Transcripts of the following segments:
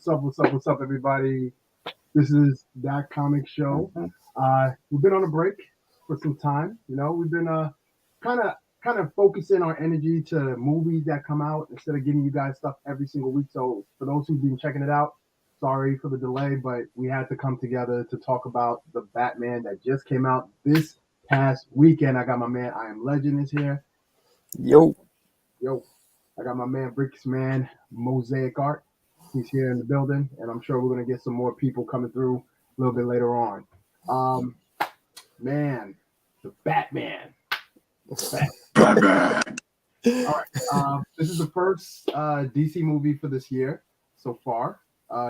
What's up, everybody? This is That Comic Show. We've been on a break for some time. We've been kind of kind of focusing our energy to movies that come out instead of giving you guys stuff every single week. So for those who've been checking it out, sorry for the delay, but we had to come together to talk about the Batman that just came out this past weekend. I got my man I Am Legend is here. Yo. Yo, I got my man Bricks Man Mosaic Art. He's here in the building, and I'm sure we're gonna get some more people coming through a little bit later on. Um, man, the Batman. Batman. All right, this is the first DC movie for this year so far.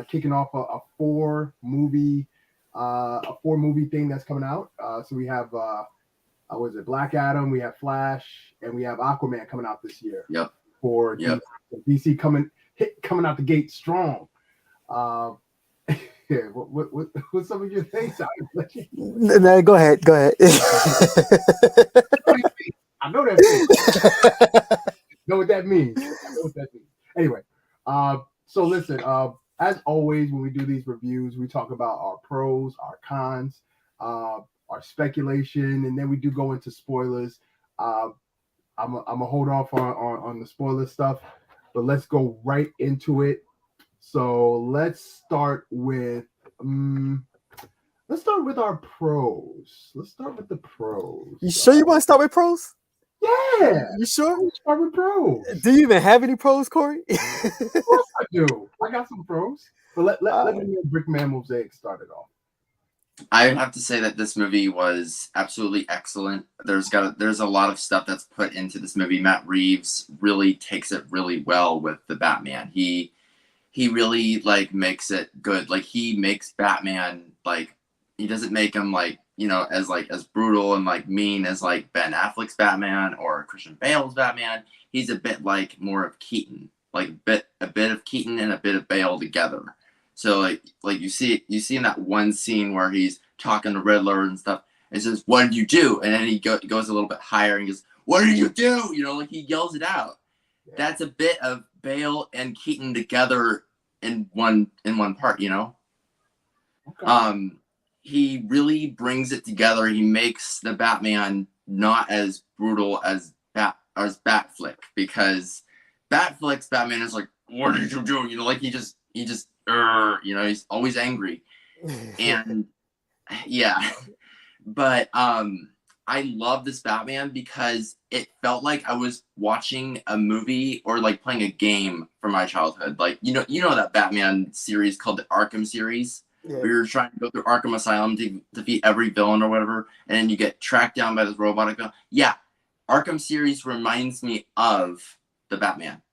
Kicking off a four movie thing that's coming out. So we have what is it, Black Adam, we have Flash, and we have Aquaman coming out this year. Yep. For DC coming out the gate strong. Yeah, what's some of your things? No, go ahead. I know that. Know what that means. Anyway, so listen. As always, when we do these reviews, we talk about our pros, our cons, our speculation, and then we do go into spoilers. I'm gonna hold off on the spoiler stuff, but let's go right into it. So let's start with our pros. Let's start with the pros. You sure you want to start with pros? Yeah. You sure? Let's start with pros. Do you even have any pros, Corey? Of course I do. I got some pros. But let me Brickman Mosaic start it off. I have to say that this movie was absolutely excellent. There's a lot of stuff that's put into this movie. Matt Reeves really takes it really well with the Batman. He really makes it good. He makes Batman he doesn't make him as brutal and mean as Ben Affleck's Batman or Christian Bale's Batman. He's a bit more of Keaton, a bit of Keaton and a bit of Bale together. So you see in that one scene where he's talking to Riddler and stuff, and says, "What did you do?" And then he goes a little bit higher and goes, "What did you do?" He yells it out. Yeah. That's a bit of Bale and Keaton together in one part. Okay. He really brings it together. He makes the Batman not as brutal as Batflick, because Batflick's Batman is "What did you do?" He just he's always angry. And yeah, but I love this Batman because it felt like I was watching a movie or playing a game from my childhood. That Batman series called the Arkham series. Yeah. Where you're trying to go through Arkham Asylum to defeat every villain or whatever, and then you get tracked down by this robotic villain. Yeah, Arkham series reminds me of the Batman.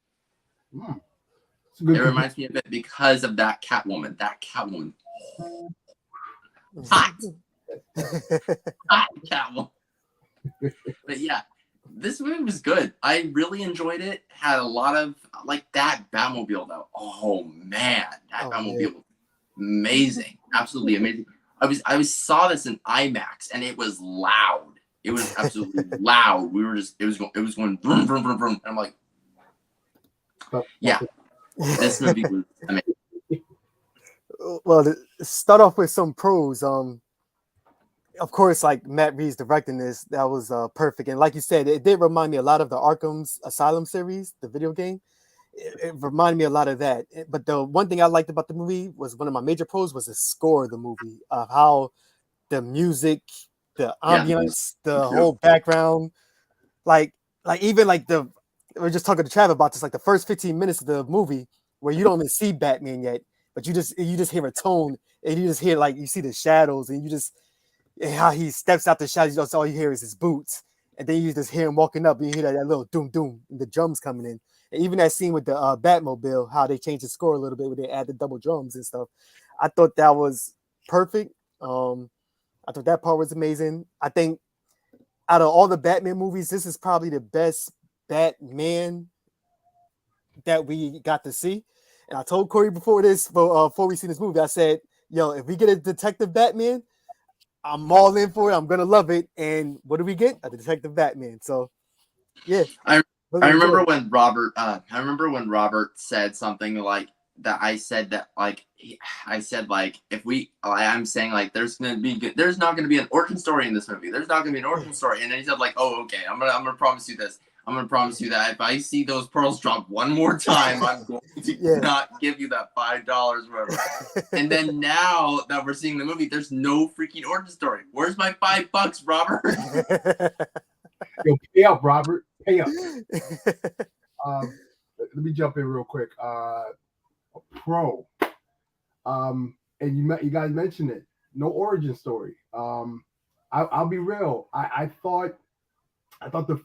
It reminds me of it because of that Catwoman. Hot Catwoman. But yeah, this movie was good. I really enjoyed it. Had a lot of that Batmobile though. Oh man, that Batmobile was amazing. Absolutely amazing. I saw this in IMAX and it was loud. It was absolutely loud. It was going vroom vroom vroom vroom. And I'm yeah. This movie was amazing. Well, to start off with some pros, of course, Matt Reeves directing this, that was perfect. And like you said, it did remind me a lot of the Arkham's Asylum series, the video game. It reminded me a lot of that. But the one thing I liked about the movie was one of my major pros was the score of the movie, how the music, the ambience, the whole background, even we're just talking to Trav about this, the first 15 minutes of the movie where you don't even see Batman yet, but you just hear a tone and you just hear you see the shadows and and how he steps out the shadows, all you hear is his boots. And then you just hear him walking up and you hear that little doom doom and the drums coming in. And even that scene with the Batmobile, how they changed the score a little bit where they add the double drums and stuff. I thought that was perfect. I thought that part was amazing. I think out of all the Batman movies, this is probably the best Batman that we got to see. And I told Corey before we seen this movie, I said, yo, if we get a Detective Batman, I'm all in for it. I'm gonna love it. And what do we get? A Detective Batman. So yeah. I remember when Robert said something that I said that like I said like if we I'm saying like there's not gonna be an origin story in this movie. There's not gonna be an origin story, and then he said like, oh okay, I'm gonna promise you this. I'm gonna promise you that if I see those pearls drop one more time, I'm going to not give you that $5 whatever. And then now that we're seeing the movie, there's no freaking origin story. Where's my $5, Robert? Yo, pay up, Robert. Pay up. Let me jump in real quick. Pro. And you guys mentioned it. No origin story. I'll be real. I thought the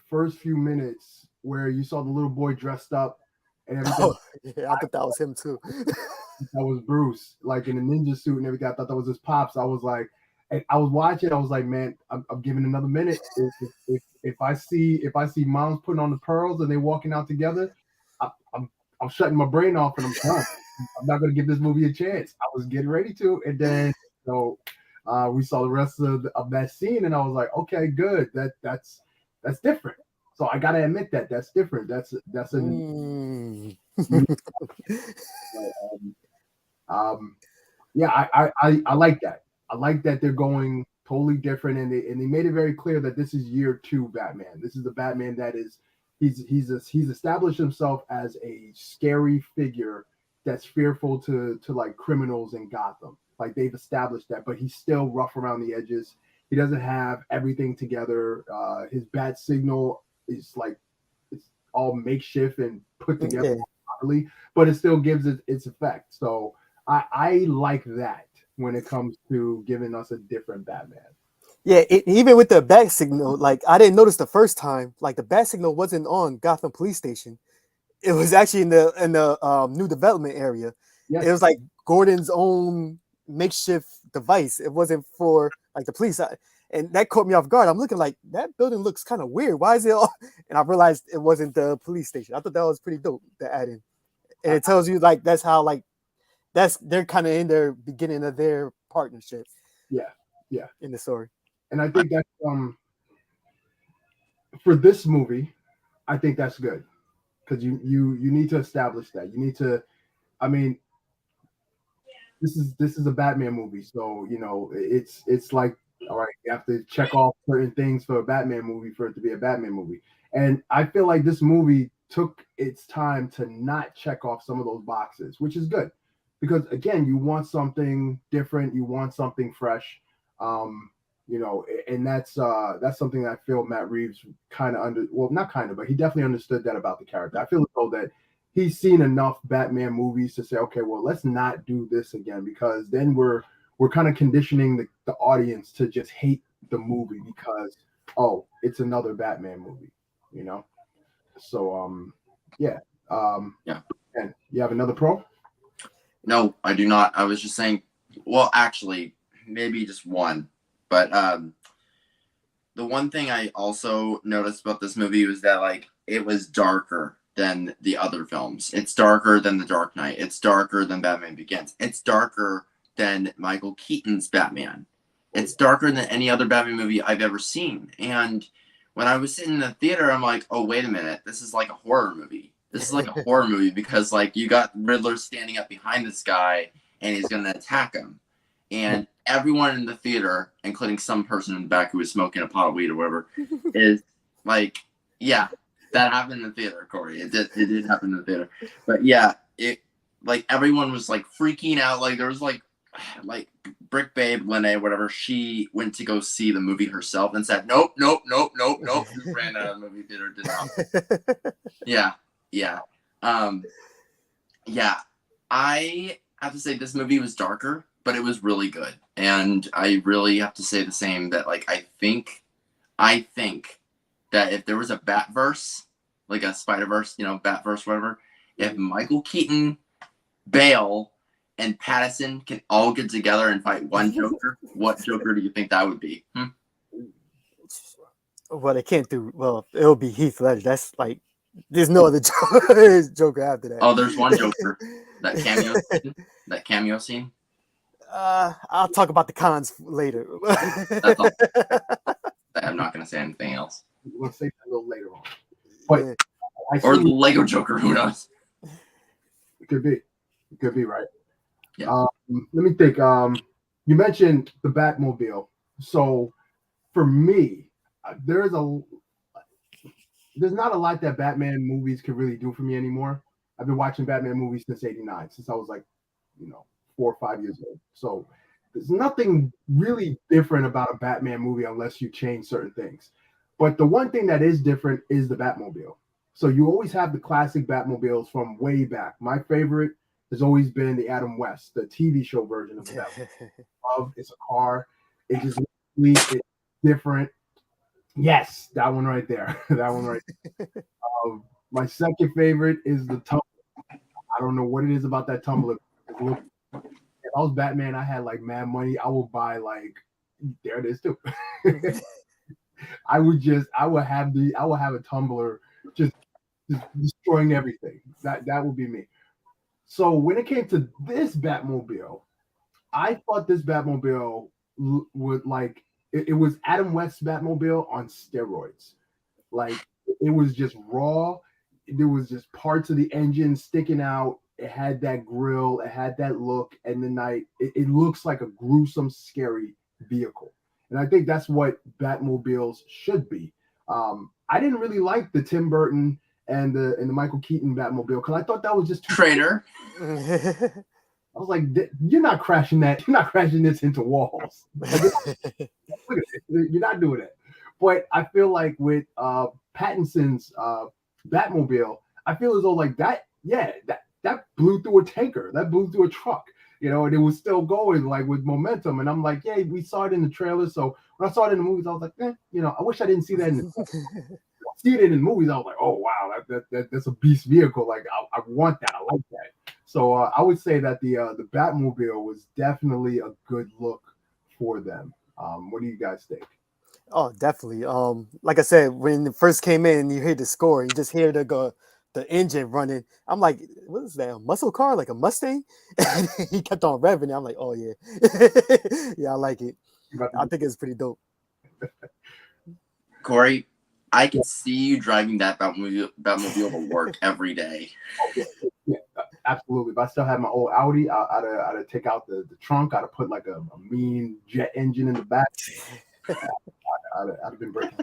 first few minutes where you saw the little boy dressed up and everything. Oh, yeah, I thought that was him too. That was Bruce, like in a ninja suit and everything. I thought that was his pops. I was like, and I was watching. I was like, man, I'm giving another minute. If I see moms putting on the pearls and they walking out together, I'm shutting my brain off and I'm done. I'm not gonna give this movie a chance. I was getting ready to, and then we saw the rest of that scene, and I was like, okay, good. That's different. So I gotta admit that's different. That's yeah, I like that. I like that they're going totally different, and they made it very clear that this is year 2 Batman. This is the Batman that is he's established himself as a scary figure that's fearful to like criminals in Gotham. Like they've established that, but he's still rough around the edges. He doesn't have everything together. His bat signal is like it's all makeshift and put together properly, but it still gives it its effect. So I like that when it comes to giving us a different Batman. Yeah, even with the bat signal, like I didn't notice the first time. Like the bat signal wasn't on Gotham Police Station. It was actually in the new development area. Yes. It was like Gordon's own makeshift device. It wasn't for like the police, and that caught me off guard. I'm looking like that building looks kind of weird. Why is it all? And I realized it wasn't the police station. I thought that was pretty dope to add in, and it tells you like that's how like they're kind of in their beginning of their partnership. Yeah, in the story. And I think that for this movie, I think that's good because you need to establish that. You need to. I mean, this is a Batman movie, so you know it's like all right, you have to check off certain things for a Batman movie for it to be a Batman movie. And I feel like this movie took its time to not check off some of those boxes, which is good because again, you want something different, you want something fresh. You know, and that's something that I feel Matt Reeves kind of not kind of, but he definitely understood that about the character. I feel as though that he's seen enough Batman movies to say, okay, well, let's not do this again because then we're kind of conditioning the audience to just hate the movie because it's another Batman movie, you know. So yeah. And you have another pro? No, I do not. I was just saying. Well, actually, maybe just one. But the one thing I also noticed about this movie was that like it was darker than the other films. It's darker than The Dark Knight. It's darker than Batman Begins. It's darker than Michael Keaton's Batman. It's darker than any other Batman movie I've ever seen. And when I was sitting in the theater, I'm like, oh, wait a minute. This is like a horror movie. This is like a horror movie because like you got Riddler standing up behind this guy and he's going to attack him. And everyone in the theater, including some person in the back who was smoking a pot of weed or whatever, is like, yeah, that happened in the theater, Corey. It did happen in the theater. But yeah, it like everyone was like freaking out. Like there was like Brick Babe, Lene, whatever, she went to go see the movie herself and said, nope. Just ran out of the movie theater, did not. Yeah. Yeah. I have to say this movie was darker, but it was really good. And I really have to say the same that like I think that if there was a Batverse, like a Spider-Verse, you know, Batverse, whatever, if Michael Keaton, Bale, and Pattinson can all get together and fight one Joker, what Joker do you think that would be? Well, they can't do well. It'll be Heath Ledger. That's like there's no other Joker after that. Oh, there's one Joker. That cameo scene. I'll talk about the cons later. That's all. I'm not going to say anything else. We'll say that a little later on. But or the Lego Joker, who knows? Could be. It could be right. Yeah. Let me think. You mentioned the Batmobile. So for me, there's not a lot that Batman movies could really do for me anymore. I've been watching Batman movies since '89, since I was like, 4 or 5 years old. So there's nothing really different about a Batman movie unless you change certain things. But the one thing that is different is the Batmobile. So you always have the classic Batmobiles from way back. My favorite has always been the Adam West, the TV show version of the Batmobile. It's a car. It just it's different. Yes, that one right there. That one right there. My second favorite is the Tumbler. I don't know what it is about that Tumbler. If I was Batman, I had like mad money. I would buy like, there it is too. I would have a Tumbler just destroying everything. That would be me. So when it came to this Batmobile, I thought this Batmobile would like it was Adam West's Batmobile on steroids. Like it was just raw. There was just parts of the engine sticking out. It had that grill. It had that look. And then it looks like a gruesome, scary vehicle. And I think that's what Batmobiles should be. I didn't really like the Tim Burton and the Michael Keaton Batmobile because I thought that was just too Traitor. I was like, you're not crashing that. You're not crashing this into walls. You're not doing it. But I feel like with Pattinson's Batmobile, I feel as though like that blew through a tanker. That blew through a truck. And it was still going like with momentum. And I'm like, yeah, we saw it in the trailer. So when I saw it in the movies, I was like, I wish I didn't see that in the see it in the movies. I was like, oh wow, that's a beast vehicle. Like I want that. I like that. So I would say that the Batmobile was definitely a good look for them. What do you guys think? Oh, definitely. Like I said, when it first came in, you hear the score, you just hear the engine running. I'm like, what is that? A muscle car, like a Mustang? And he kept on revving. I'm like, oh yeah, yeah, I like it. I think it's pretty dope. Corey, I can see you driving that Batmobile to work every day. Yeah, absolutely. If I still had my old Audi, I'd have take out the trunk. I'd have put like a mean jet engine in the back. I'd have been breaking.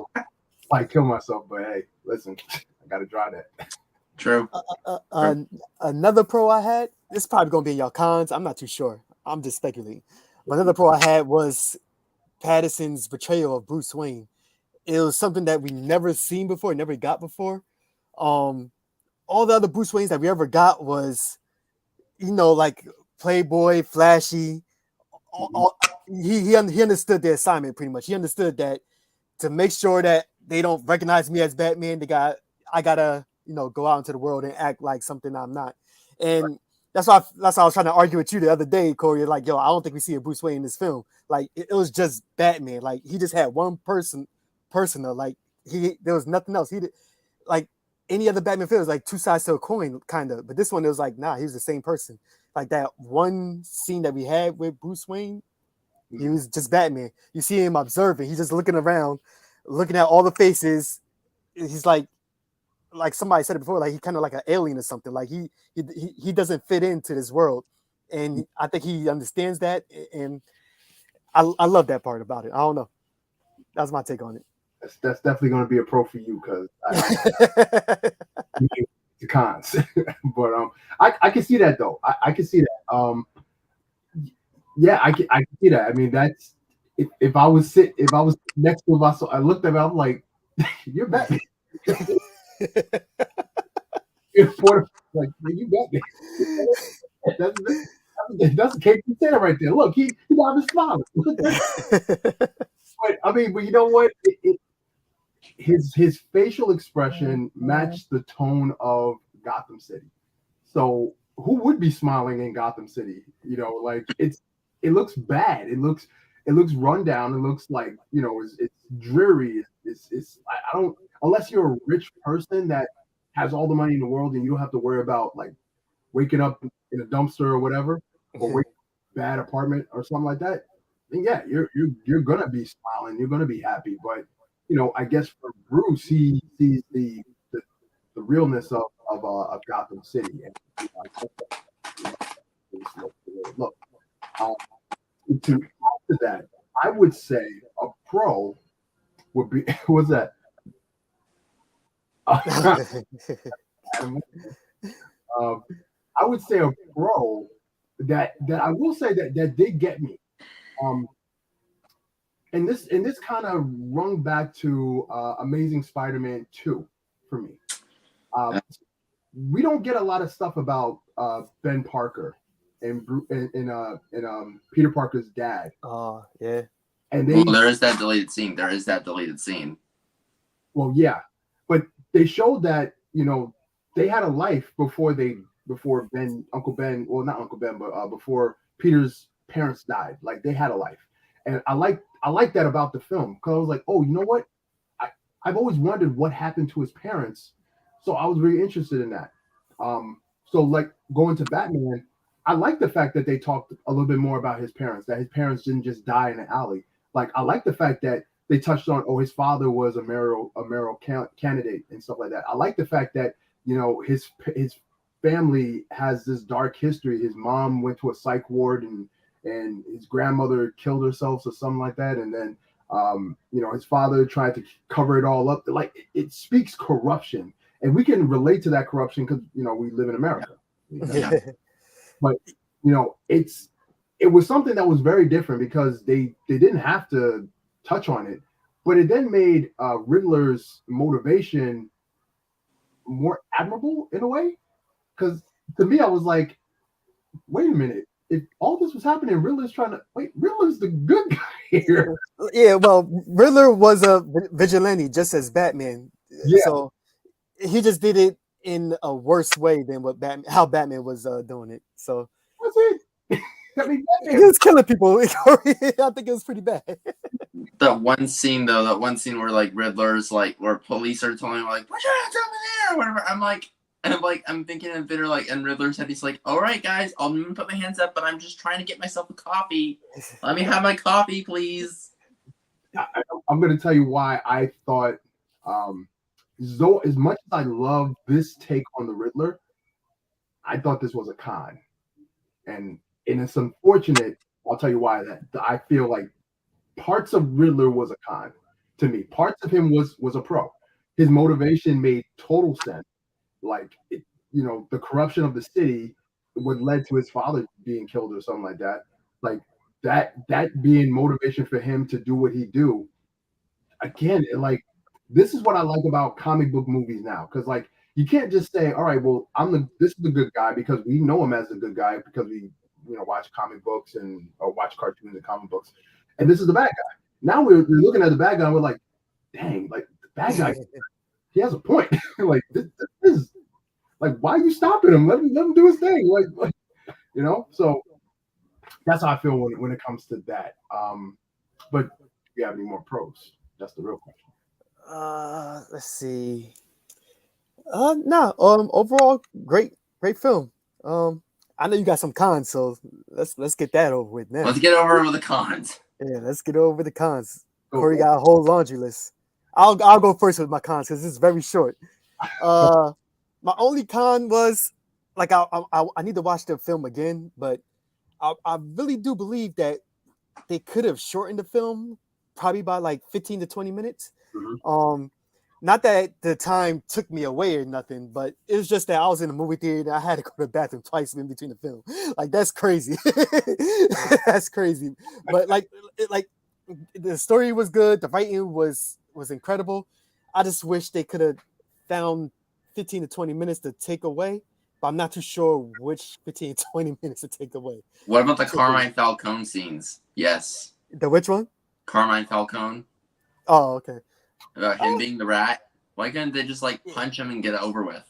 I'd kill myself, but hey, listen, I got to drive that. True. Another pro I had, this is probably going to be in your cons. I'm not too sure. I'm just speculating. But another pro I had was Pattinson's portrayal of Bruce Wayne. It was something that we never seen before, never got before. All the other Bruce Waynes that we ever got was, like playboy, flashy. He understood the assignment pretty much. He understood that to make sure that they don't recognize me as Batman, I gotta go out into the world and act like something I'm not. And that's why I was trying to argue with you the other day, Corey. Like, yo, I don't think we see a Bruce Wayne in this film. Like, it was just Batman. Like, he just had one personal. Like, there was nothing else. He did like any other Batman film was like two sides to a coin, kind of. But this one, it was like, nah, he was the same person. Like that one scene that we had with Bruce Wayne, he was just Batman. You see him observing. He's just looking around, looking at all the faces. He's like somebody said it before, like he kind of like an alien or something. Like he doesn't fit into this world, and I think he understands that. And I love that part about it. I don't know. That's my take on it. That's definitely going to be a pro for you because the cons. But I can see that though. I can see that. Yeah, I can see that. I mean, that's if I was next to him, I looked at him. I'm like, you're Batman. Like you Batman. That's Kate Santa right there. Look, he got his smile. But you know what? His facial expression matched the tone of Gotham City. So who would be smiling in Gotham City? Like it looks bad. It looks run down. It looks like it's dreary. I don't, unless you're a rich person that has all the money in the world and you don't have to worry about like waking up in a dumpster or whatever, or waking up in a bad apartment or something like that. Then yeah, you're gonna be smiling. You're gonna be happy. But I guess for Bruce, he sees the realness of Gotham City, and Look, to add to that, I would say a pro would be what's that? Adam, I would say a pro that I will say that did get me. Um, and this kind of rung back to Amazing Spider-Man 2 for me. We don't get a lot of stuff about Ben Parker and Peter Parker's dad. Oh, yeah. And well, there is that deleted scene. Well, yeah, but they showed that they had a life before Uncle Ben, well, not Uncle Ben, but before Peter's parents died. Like they had a life, and I like that about the film because I was like, oh, you know what? I've always wondered what happened to his parents, so I was really interested in that. So like going to Batman, I like the fact that they talked a little bit more about his parents, that his parents didn't just die in an alley. Like I like the fact that they touched on, his father was a mayoral candidate and stuff like that. I like the fact that his family has this dark history. His mom went to a psych ward and his grandmother killed herself or something like that, and then his father tried to cover it all up. Like it speaks corruption, and we can relate to that corruption because we live in America. Yeah. But it was something that was very different because they didn't have to touch on it, but it then made Riddler's motivation more admirable in a way. Because to me, I was like, wait a minute, if all this was happening, Riddler's the good guy here. Yeah, well, Riddler was a vigilante just as Batman. Yeah. So he just did it in a worse way than how Batman was doing it. So That's it. I mean, he was killing people. I think it was pretty bad. That one scene where like Riddler's like, where police are telling him like, put your hands over there, or whatever. I'm thinking in bitter like, and Riddler's head, he's like, all right, guys, I'm gonna put my hands up, but I'm just trying to get myself a coffee. Let me have my coffee, please. I'm gonna tell you why I thought, though, as much as I love this take on the Riddler, I thought this was a con, and it's unfortunate. I'll tell you why that I feel like parts of Riddler was a con to me. Parts of him was a pro. His motivation made total sense. Like the corruption of the city, what led to his father being killed or something like that. Like that being motivation for him to do what he do. Again, this is what I like about comic book movies now, because like you can't just say, all right, well, this is the good guy because we know him as the good guy because we watch comic books or watch cartoons and comic books, and this is the bad guy. Now we're looking at the bad guy and we're like, dang, like the bad guy, he has a point. Like this is like, why are you stopping him? Let him do his thing. Like So that's how I feel when it comes to that. But do you have any more pros? That's the real question. Let's see. No. Overall, great film. I know you got some cons, so let's get that over with now. Let's get over the cons. Yeah, let's get over the cons. Corey got a whole laundry list. I'll go first with my cons because it's very short. My only con was like I need to watch the film again, but I really do believe that they could have shortened the film probably by like 15 to 20 minutes. Mm-hmm. Not that the time took me away or nothing, but it was just that I was in a movie theater and I had to go to the bathroom twice in between the film. Like that's crazy. That's crazy. But like the story was good, the writing was incredible. I just wish they could have found 15 to 20 minutes to take away, but I'm not too sure which 15 to 20 minutes to take away. What about the Carmine Falcone scenes? Yes. The which one? Carmine Falcone. Oh, okay. About him being the rat. Why couldn't they just like punch him and get it over with?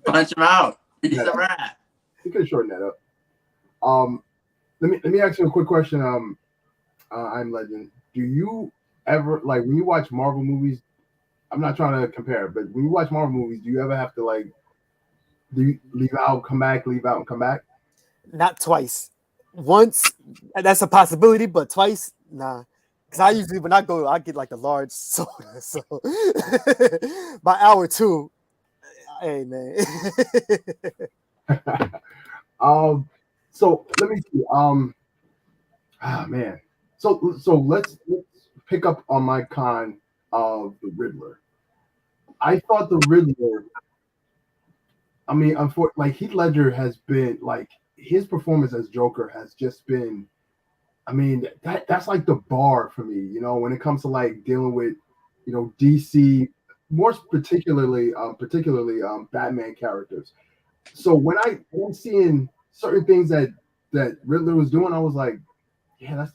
Punch him out. He's a rat. You could shorten that up. Let me ask you a quick question. I'm Legend. Do you ever like when you watch Marvel movies? I'm not trying to compare, but when you watch Marvel movies, do you ever have to like leave out, come back, leave out, and come back? Not twice. Once, that's a possibility, but twice, nah. Because I usually, when I go, I get like the large soda. So by hour two, Hey man. So let me see. Man. So let's pick up on my con of the Riddler. I thought the Riddler. I mean, unfortunately, like Heath Ledger has been like his performance as Joker has just been. I mean, that's like the bar for me, when it comes to like dealing with, DC, more particularly Batman characters. So when I'm seeing certain things that Riddler was doing, I was like, yeah, that's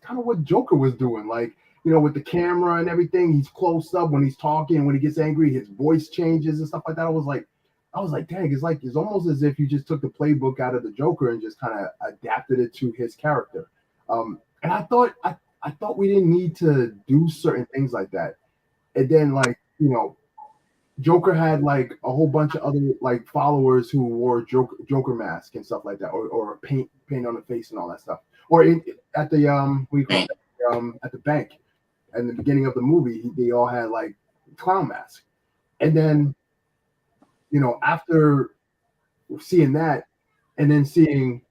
kind of what Joker was doing. Like, with the camera and everything, he's close up when he's talking. When he gets angry, his voice changes and stuff like that. I was like, dang, it's almost as if you just took the playbook out of the Joker and just kind of adapted it to his character. And I thought we didn't need to do certain things like that. And then like, Joker had like a whole bunch of other like followers who wore Joker mask and stuff like that, or paint on the face and all that stuff. Or at the we call it, at the bank in the beginning of the movie, they all had like clown masks. And then, after seeing that, and then seeing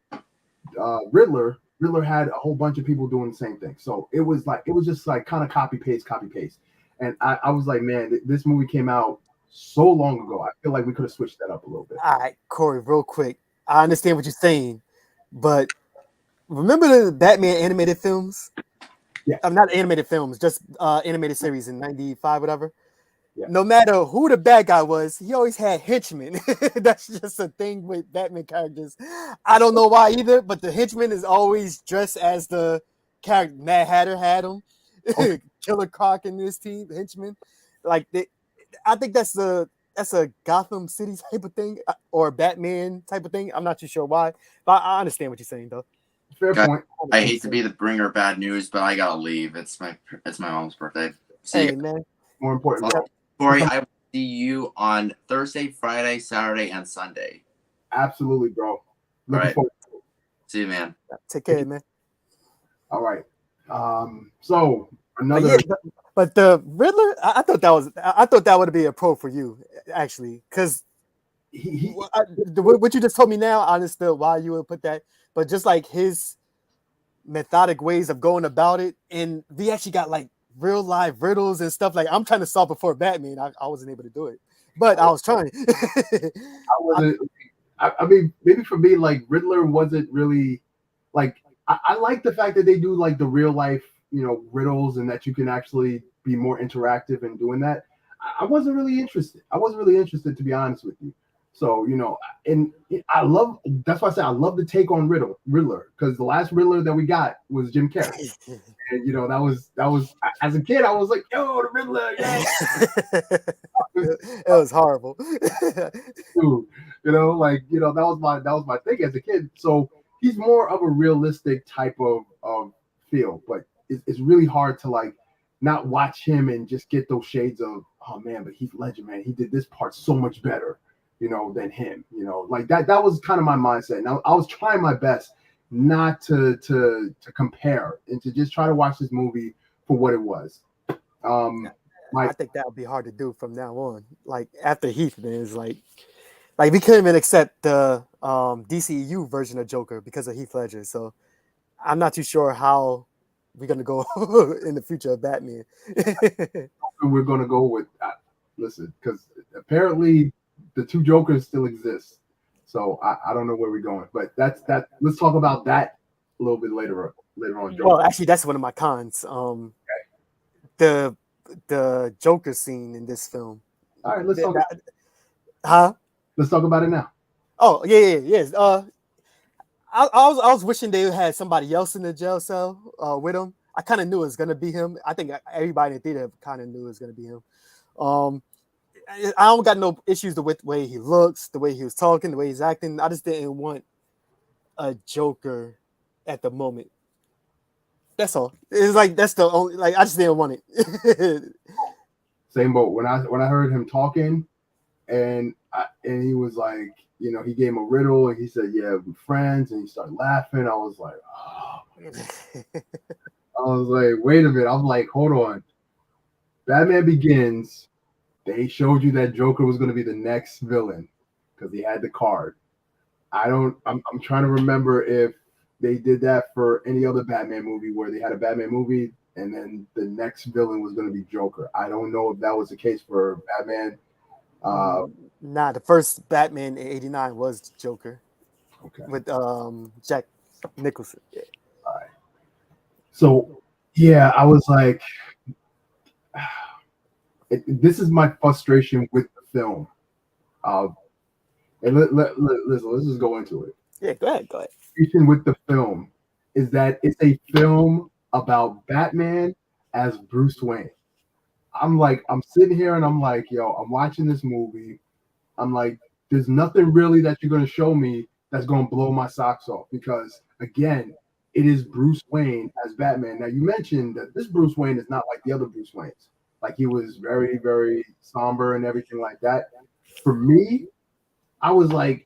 Riddler had a whole bunch of people doing the same thing. So it was just like kind of copy paste. And I was like, man, this movie came out so long ago. I feel like we could have switched that up a little bit. All right, Corey, real quick. I understand what you're saying, but remember the Batman animated films? Yeah. I'm not animated films, just animated series in '95, whatever. Yeah. No matter who the bad guy was, he always had henchmen. That's just a thing with Batman characters. I don't know why either, but the henchman is always dressed as the character. Mad Hatter had him. Okay. Killer Croc in this team, henchman. Like I think that's a Gotham City type of thing or a Batman type of thing. I'm not too sure why, but I understand what you're saying though. Fair point. I hate to be the bringer of bad news, but I gotta leave. It's my mom's birthday. See Hey you. man, More important. Corey, I will see you on Thursday, Friday, Saturday, and Sunday. Absolutely, bro. Looking forward to it. See you, man. Take care, man. All right. So another. But the Riddler, I thought that would be a pro for you, actually, because what you just told me now, I understood why you would put that. But just like his methodic ways of going about it, and we actually got like real live riddles and stuff. Like I'm trying to solve before Batman, I wasn't able to do it, but I was trying. I mean, maybe for me, like Riddler wasn't really like. I like the fact that they do like the real life, riddles, and that you can actually be more interactive in doing that. I wasn't really interested. To be honest with you. So, and that's why I said I love the take on Riddler, because the last Riddler that we got was Jim Carrey. And, that was as a kid, I was like, yo, the Riddler, yeah. It was horrible. Dude, that was my thing as a kid. So he's more of a realistic type of feel, but it's really hard to like not watch him and just get those shades of, oh man, but Heath Ledger, man, he did this part so much better, than him, like that was kind of my mindset. Now I was trying my best not to compare and to just try to watch this movie for what it was. I think that would be hard to do from now on. Like after Heath, man, is like we couldn't even accept the DCEU version of Joker because of Heath Ledger. So I'm not too sure how we're gonna go in the future of Batman. We're gonna go with listen, because apparently the two Jokers still exist. So I don't know where we're going, but that's that. Let's talk about that a little bit later on. Joker. Well, actually, that's one of my cons. Okay. The Joker scene in this film. All right, let's talk. Let's talk about it now. Oh yes. I was wishing they had somebody else in the jail cell with him. I kind of knew it was gonna be him. I think everybody in the theater kind of knew it was gonna be him. I don't got no issues with the way he looks, the way he was talking, the way he's acting. I just didn't want a Joker at the moment. That's all. It's like that's the only. Like I just didn't want it. Same boat. When I heard him talking, and he was like, he gave him a riddle, and he said, "Yeah, we're friends," and he started laughing. I was like, oh. I was like, wait a minute. I'm like, hold on. Batman Begins, they showed you that Joker was going to be the next villain because he had the card. I'm trying to remember if they did that for any other Batman movie where they had a Batman movie and then the next villain was going to be Joker. I don't know if that was the case for Batman. Nah, the first Batman in '89 was Joker. Okay. With Jack Nicholson. Yeah. All right. So, yeah, I was like, this is my frustration with the film. And listen, let's just go into it. Yeah, go ahead. Frustration with the film is that it's a film about Batman as Bruce Wayne. I'm sitting here and I'm like, yo, I'm watching this movie. I'm like, there's nothing really that you're going to show me that's going to blow my socks off because, again, it is Bruce Wayne as Batman. Now, you mentioned that this Bruce Wayne is not like the other Bruce Waynes. Like, he was very, very somber and everything like that. For me, I was like,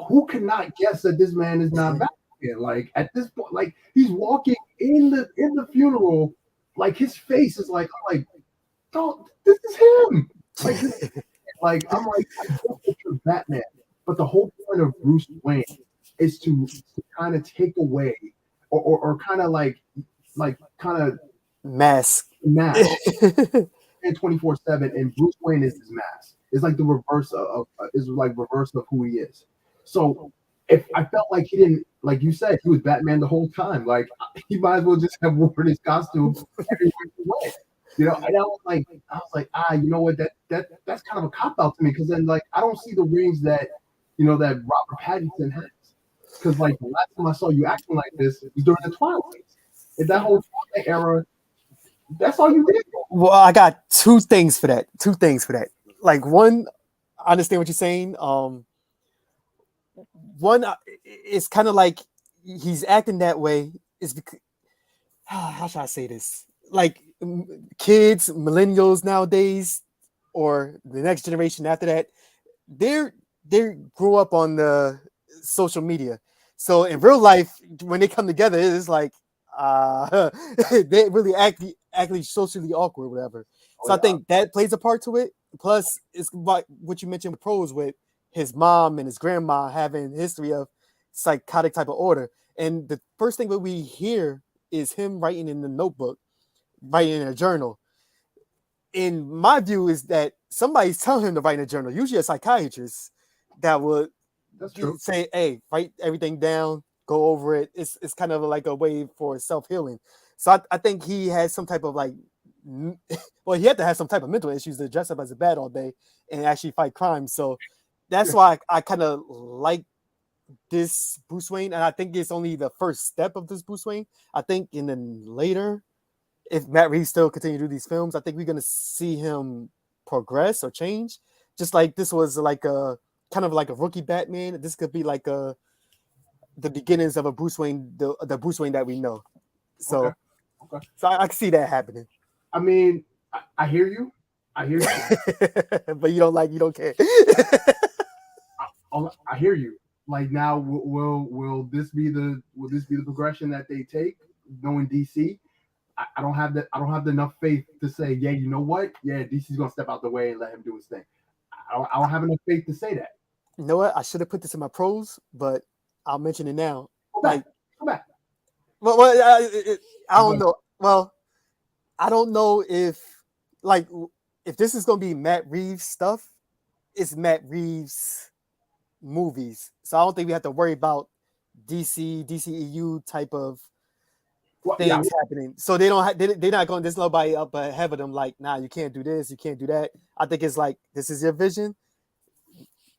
who cannot guess that this man is not Batman? Like, at this point, like, he's walking in the funeral, like, his face is like, I'm like, oh, this is him. Like, I'm like, I don't picture Batman. But the whole point of Bruce Wayne is to kind of take away or kind of like kind of mask and 24/7, and Bruce Wayne is his mask. It's like the reverse of who he is. So if I felt like he didn't, like you said, he was Batman the whole time. Like, he might as well just have worn his costume every way. You know, and I was like, you know what, that's kind of a cop out to me because then, like, I don't see the range that, you know, that Robert Pattinson has. Because, like, the last time I saw you acting like this was during the Twilight. In that whole Twilight era, that's all you did. Well, I got two things for that. Like, one, I understand what you're saying. One, it's kind of like he's acting that way is because, how should I say this? Like, kids, millennials nowadays, or the next generation after that, they grew up on the social media. So in real life, when they come together, it's like they really actually socially awkward, whatever. So I think that plays a part to it. Plus, it's like what you mentioned with pros with his mom and his grandma having history of psychotic type of order. And the first thing that we hear is him writing in the notebook, writing in a journal. In my view, is that somebody's telling him to write in a journal, usually a psychiatrist that would say, hey, write everything down, go over it. It's kind of like a way for self-healing. So I think he has some type of like, well, he had to have some type of mental issues to dress up as a bat all day and actually fight crime. So that's why I kind of like this Bruce Wayne, and I think it's only the first step of this Bruce Wayne. I think in the later, if Matt Reeves still continue to do these films, I think we're gonna see him progress or change. Just like this was like a kind of like a rookie Batman. This could be like the beginnings of a Bruce Wayne, the Bruce Wayne that we know. So, okay. So I can see that happening. I mean, I hear you. But you don't care. I hear you. Like, now, will this be the progression that they take? Knowing DC, I don't have enough faith to say, yeah, you know what? Yeah, DC's gonna step out the way and let him do his thing. I don't have enough faith to say that. You know what? I should have put this in my pros, but I'll mention it now. Go back. Well, I don't know. Well, I don't know if this is gonna be Matt Reeves stuff. It's Matt Reeves movies, so I don't think we have to worry about DCEU type of things happening. So they don't. They're not going. There's nobody up ahead of them. Like, nah, you can't do this. You can't do that. I think it's like, this is your vision.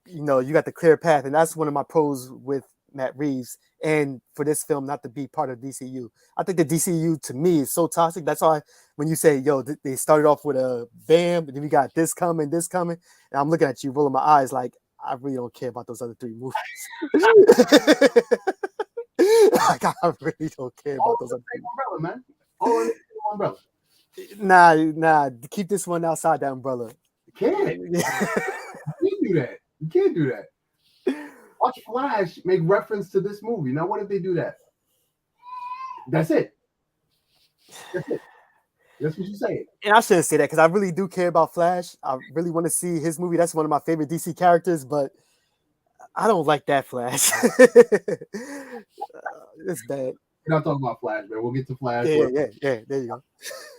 You know, you got the clear path, and that's one of my pros with Matt Reeves. And for this film not to be part of DCU, I think the DCU to me is so toxic. That's why when you say, yo, they started off with a bam, and then we got this coming, and I'm looking at you rolling my eyes like, I really don't care about those other three movies. Like, I really don't care about those other three. Umbrella, man. All in the same umbrella. Nah. Keep this one outside that umbrella. You can't do that. Watch Flash make reference to this movie. Now, what if they do that? That's it. That's what you say. And I shouldn't say that because I really do care about Flash. I really want to see his movie. That's one of my favorite DC characters, but I don't like that Flash. It's bad. We're not talking about Flash, man. We'll get to Flash. Yeah. There you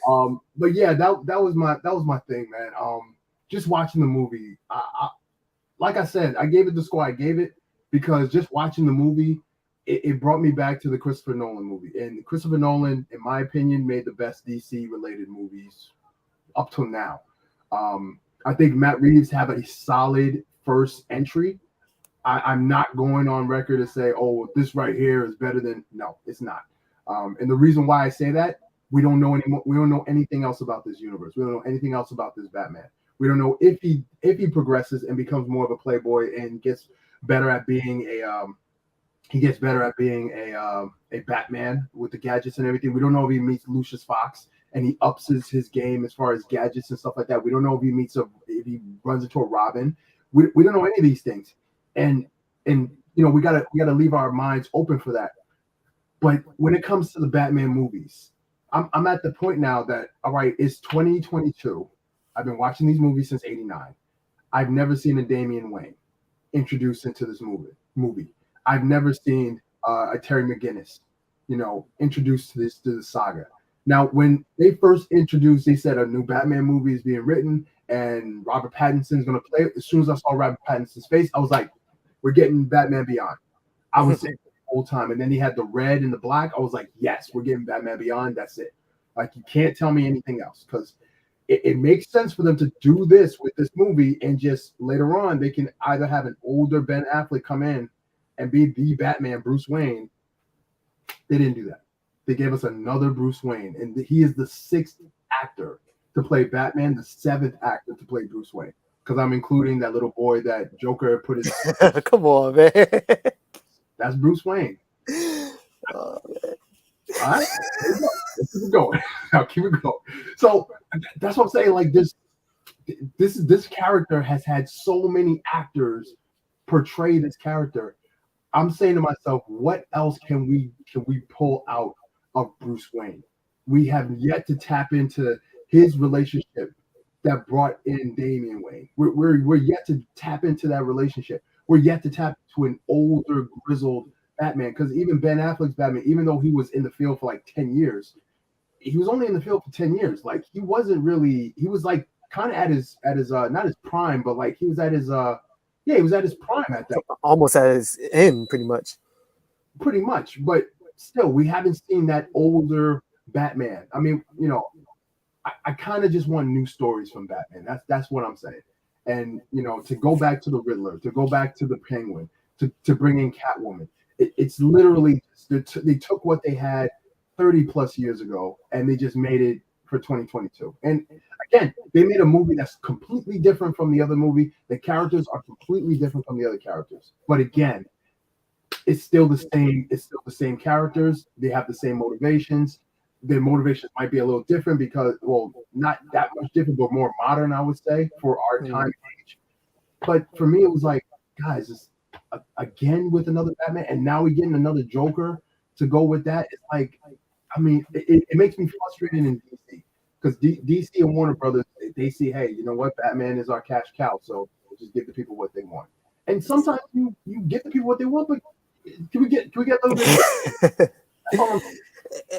go. But yeah, that was my thing, man. Just watching the movie, like I said, I gave it the score I gave it because just watching the movie, it brought me back to the Christopher Nolan movie. And Christopher Nolan, in my opinion, made the best DC related movies up till now. I think Matt Reeves have a solid first entry. I'm not going on record to say, oh, this right here is better than. No, it's not. And the reason why I say that, we don't know anymore. We don't know anything else about this universe. We don't know anything else about this Batman. We don't know if he progresses and becomes more of a playboy and gets better at being a Batman with the gadgets and everything. We don't know if he meets Lucius Fox and he ups his game as far as gadgets and stuff like that. We don't know if he runs into a Robin. We don't know any of these things. And we gotta leave our minds open for that. But when it comes to the Batman movies, I'm at the point now that, all right, it's 2022. I've been watching these movies since '89. I've never seen a Damian Wayne introduced into this movie. I've never seen a Terry McGinnis, introduced to the saga. Now, when they first introduced, they said a new Batman movie is being written and Robert Pattinson's going to play it. As soon as I saw Robert Pattinson's face, I was like, we're getting Batman Beyond. I was saying the whole time. And then he had the red and the black. I was like, yes, we're getting Batman Beyond. That's it. Like, you can't tell me anything else because it makes sense for them to do this with this movie, and just later on, they can either have an older Ben Affleck come in and be the Batman, Bruce Wayne. They didn't do that. They gave us another Bruce Wayne, and he is the 6th actor to play Batman, the 7th actor to play Bruce Wayne. Because I'm including that little boy that Joker put his. Come on, man. That's Bruce Wayne. Oh, man. All right, let's keep it going. Now keep it going. So that's what I'm saying. Like this character has had so many actors portray this character. I'm saying to myself, what else can we pull out of Bruce Wayne? We have yet to tap into his relationship that brought in Damian Wayne. We're yet to tap into that relationship. We're yet to tap into an older, grizzled Batman, because even Ben Affleck's Batman, even though he was in the field for like 10 years, he was only in the field for 10 years. Like, he wasn't really, he was like kind of at his not his prime, but like he was at his he was at his prime at that. Almost at his end, pretty much. Pretty much, but still, we haven't seen that older Batman. I mean, I kind of just want new stories from Batman. That's what I'm saying. And to go back to the Riddler, to go back to the Penguin, to bring in Catwoman. It's literally they took what they had 30 plus years ago and they just made it for 2022. And again, they made a movie that's completely different from the other movie. The characters are completely different from the other characters. But again, it's still the same. It's still the same characters. They have the same motivations. Their motivations might be a little different because, well, not that much different, but more modern, I would say, for our time and age. But for me, it was like, guys, it's again with another Batman, and now we're getting another Joker to go with that. It's like, I mean, it makes me frustrated in DC because DC and Warner Brothers, they see, hey, you know what, Batman is our cash cow, so we'll just give the people what they want. And sometimes you get the people what they want, but can we get a little bit?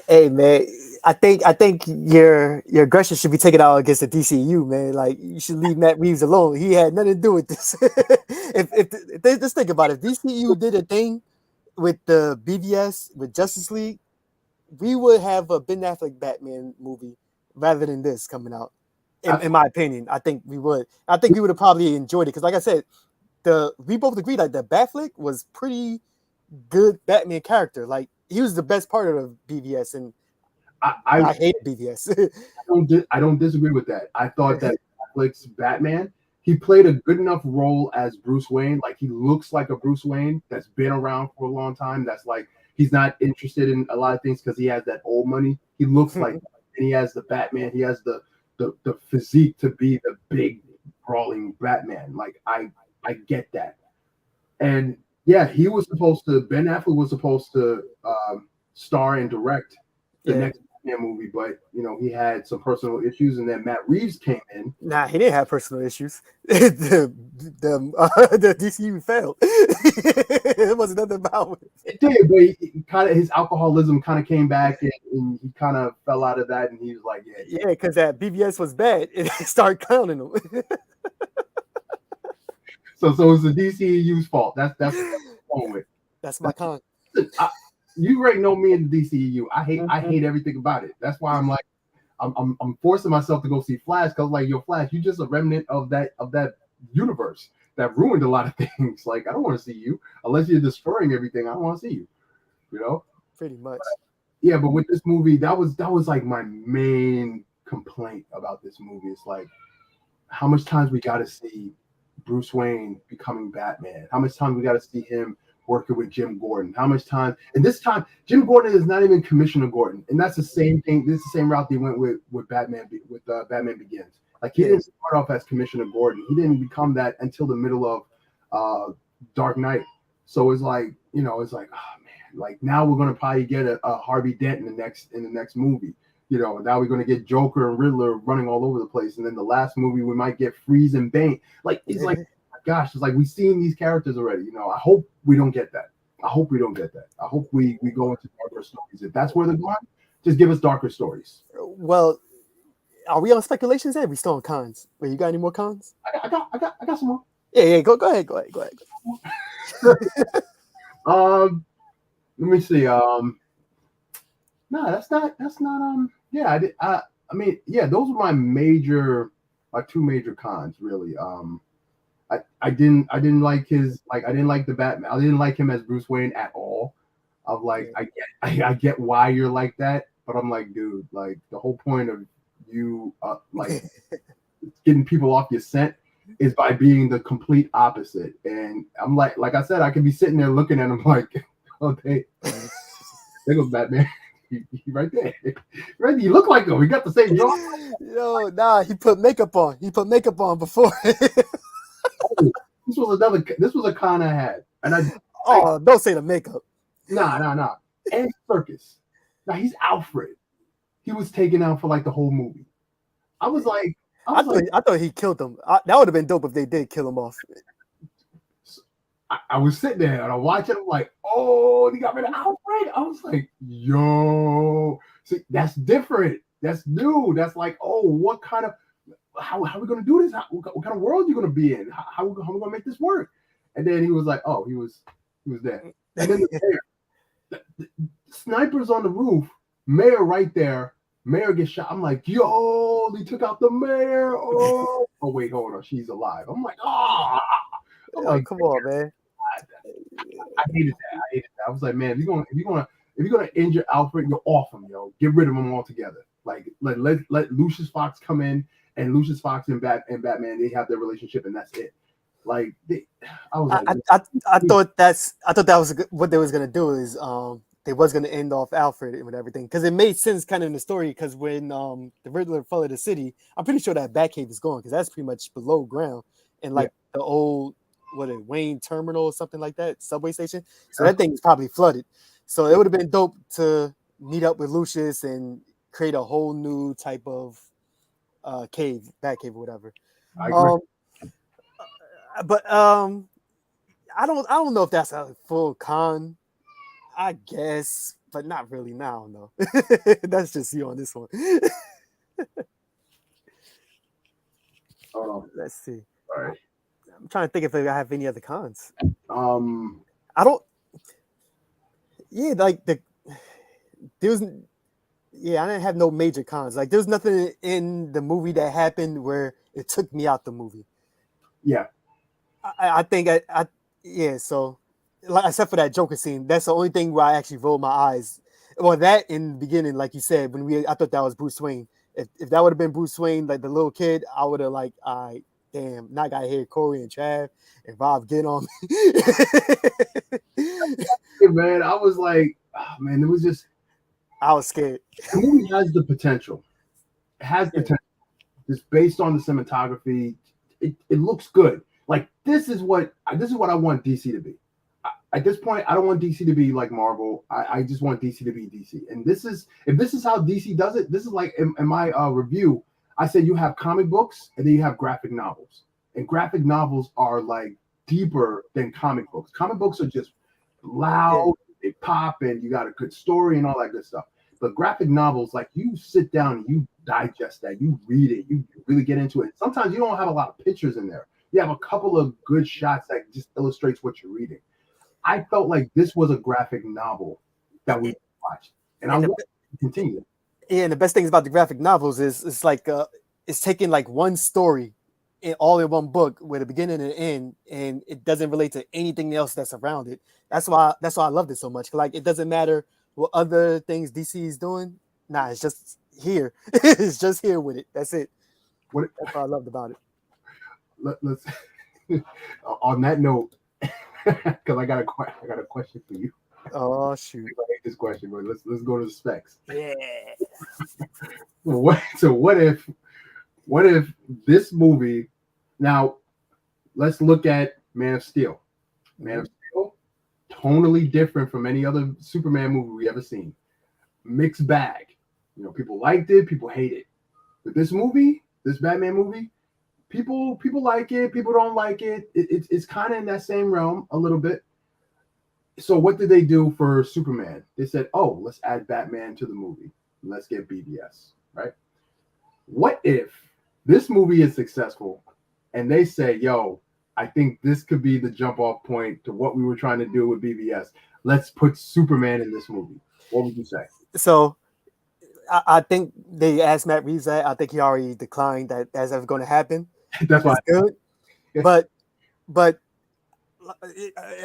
Hey man, I think your aggression should be taken out against the DCU, man. Like, you should leave Matt Reeves alone. He had nothing to do with this. if just think about it, if DCU did a thing with the BVS with Justice League, we would have a Ben Affleck Batman movie rather than this coming out. In my opinion, I think we would. I think we would have probably enjoyed it because, like I said, we both agreed that the Batfleck was pretty good Batman character. Like, he was the best part of BVS, and I hate BVS. I don't disagree with that. I thought that Netflix Batman, he played a good enough role as Bruce Wayne. Like, he looks like a Bruce Wayne that's been around for a long time. That's like, he's not interested in a lot of things because he has that old money. He looks like, and he has the Batman. He has the physique to be the big brawling Batman. Like, I get that. And yeah, Ben Affleck was supposed to star and direct the next Batman movie, but he had some personal issues, and then Matt Reeves came in. Nah, he didn't have personal issues. The DCU failed. It wasn't nothing about it. It did, but he kind of his alcoholism kind of came back, and he kind of fell out of that, and he was like, Yeah, because that BVS was bad, and they started clowning him. So it's the DCEU's fault. That's what I'm going with. That's my con. You already know me and the DCEU. I hate everything about it. That's why I'm like, I'm forcing myself to go see Flash, because like, yo, Flash, you just a remnant of that universe that ruined a lot of things. Like, I don't want to see you unless you're destroying everything. I don't want to see you. Pretty much. Yeah, but with this movie, that was like my main complaint about this movie. It's like, how much times we got to see Bruce Wayne becoming Batman? How much time we got to see him working with Jim Gordon? How much time? And this time, Jim Gordon is not even Commissioner Gordon, and that's the same thing. This is the same route they went with Batman, Batman Begins. Like, he didn't start off as Commissioner Gordon. He didn't become that until the middle of Dark Knight. So it's like, it's like, oh man, like now we're gonna probably get a Harvey Dent in the next movie. Now we're gonna get Joker and Riddler running all over the place, and then the last movie we might get Freeze and Bane. Like, it's like, oh my gosh, it's like we've seen these characters already. I hope we don't get that. I hope we go into darker stories. If that's where they're going, just give us darker stories. Well, are we on speculations? Are we still on cons? Wait, you got any more cons? I got some more. Yeah, go ahead. Let me see. No, that's not. Yeah, I mean, yeah, those were my two major cons, really. I didn't like I didn't like the Batman. I didn't like him as Bruce Wayne at all. Of like, I get why you're like that, but I'm like, dude, like the whole point of you like getting people off your scent is by being the complete opposite. And I'm like I said, I could be sitting there looking at him like, oh, there goes Batman. He right there. Right, you look like him. We got the same jaw. Yo, nah, he put makeup on. Before. This was a con I had. And don't say the makeup. Nah. And Circus. Now he's Alfred. He was taken out for like the whole movie. I thought he killed him. That would have been dope if they did kill him off. I was sitting there and I'm watching. I'm like, oh, they got rid of Alfred. I was like, yo, see, that's different. That's new. That's like, oh, what kind of how are we gonna do this? What kind of world are you gonna be in? How are we gonna make this work? And then he was like, oh, he was there. And then the snipers on the roof, mayor right there. Mayor gets shot. I'm like, yo, they took out the mayor. Oh wait, hold on, she's alive. I'm like, oh, come on, man. I hated that. I was like, man, if you're gonna injure Alfred, you're off him, yo. Get rid of him altogether. Like, let Lucius Fox come in, and Lucius Fox and Batman, they have their relationship, and that's it. Like, I was like, I thought that was what they was gonna do is they was gonna end off Alfred and everything, because it made sense kind of in the story, because when the Riddler fell in the city, I'm pretty sure that Batcave is gone, because that's pretty much below ground, and like the old Wayne Terminal or something like that, subway station. So that thing is probably flooded. So it would have been dope to meet up with Lucius and create a whole new type of Batcave or whatever. I agree. But I don't know if that's a full con. I guess, but not really now. No, that's just you on this one. Hold on. Let's see. All right. I'm trying to think if I have any other cons. I don't. Yeah, like I didn't have no major cons. Like, there's nothing in the movie that happened where it took me out the movie. Yeah. I think so like, except for that Joker scene, that's the only thing where I actually rolled my eyes. Well, that in the beginning, like you said, I thought that was Bruce Wayne. If that would have been Bruce Wayne, like the little kid, I would have like, all right, damn, now I got here Corey and Trav and Rob get on me. Hey, man, I was like, oh, man, it was just, I was scared. The movie has the potential. It has potential. Just based on the cinematography, it looks good. Like, this is what I want DC to be. at this point, I don't want DC to be like Marvel. I just want DC to be DC. And if this is how DC does it, this is like in my review, I said you have comic books and then you have graphic novels. And graphic novels are like deeper than comic books. Comic books are just loud, they pop, and you got a good story and all that good stuff. But graphic novels, like you sit down and you digest that, you read it, you really get into it. Sometimes you don't have a lot of pictures in there. You have a couple of good shots that just illustrates what you're reading. I felt like this was a graphic novel that we watched, and I want to continue. Yeah, and the best things about the graphic novels is it's like it's taking like one story all in one book with a beginning and an end, and it doesn't relate to anything else that's around it. That's why I loved it so much. Like it doesn't matter what other things DC is doing. Nah, it's just here. It's just here with it. That's it. That's what I loved about it. Let's on that note, because I got a question for you. Oh shoot! I hate this question, but let's go to the specs. Yeah. What if this movie? Now, let's look at Man of Steel. Man of Steel, tonally different from any other Superman movie we ever seen. Mixed bag. You know, people liked it, people hate it. But this movie, this Batman movie, people like it, people don't like it. It's kind of in that same realm a little bit. So what did they do for Superman? They said, oh, let's add Batman to the movie. Let's get BBS, right? What if this movie is successful and they say, yo, I think this could be the jump off point to what we were trying to do with BBS. Let's put Superman in this movie. What would you say? So I think they asked Matt Reeves that. I think he already declined that that's ever going to happen. That's why. Good. But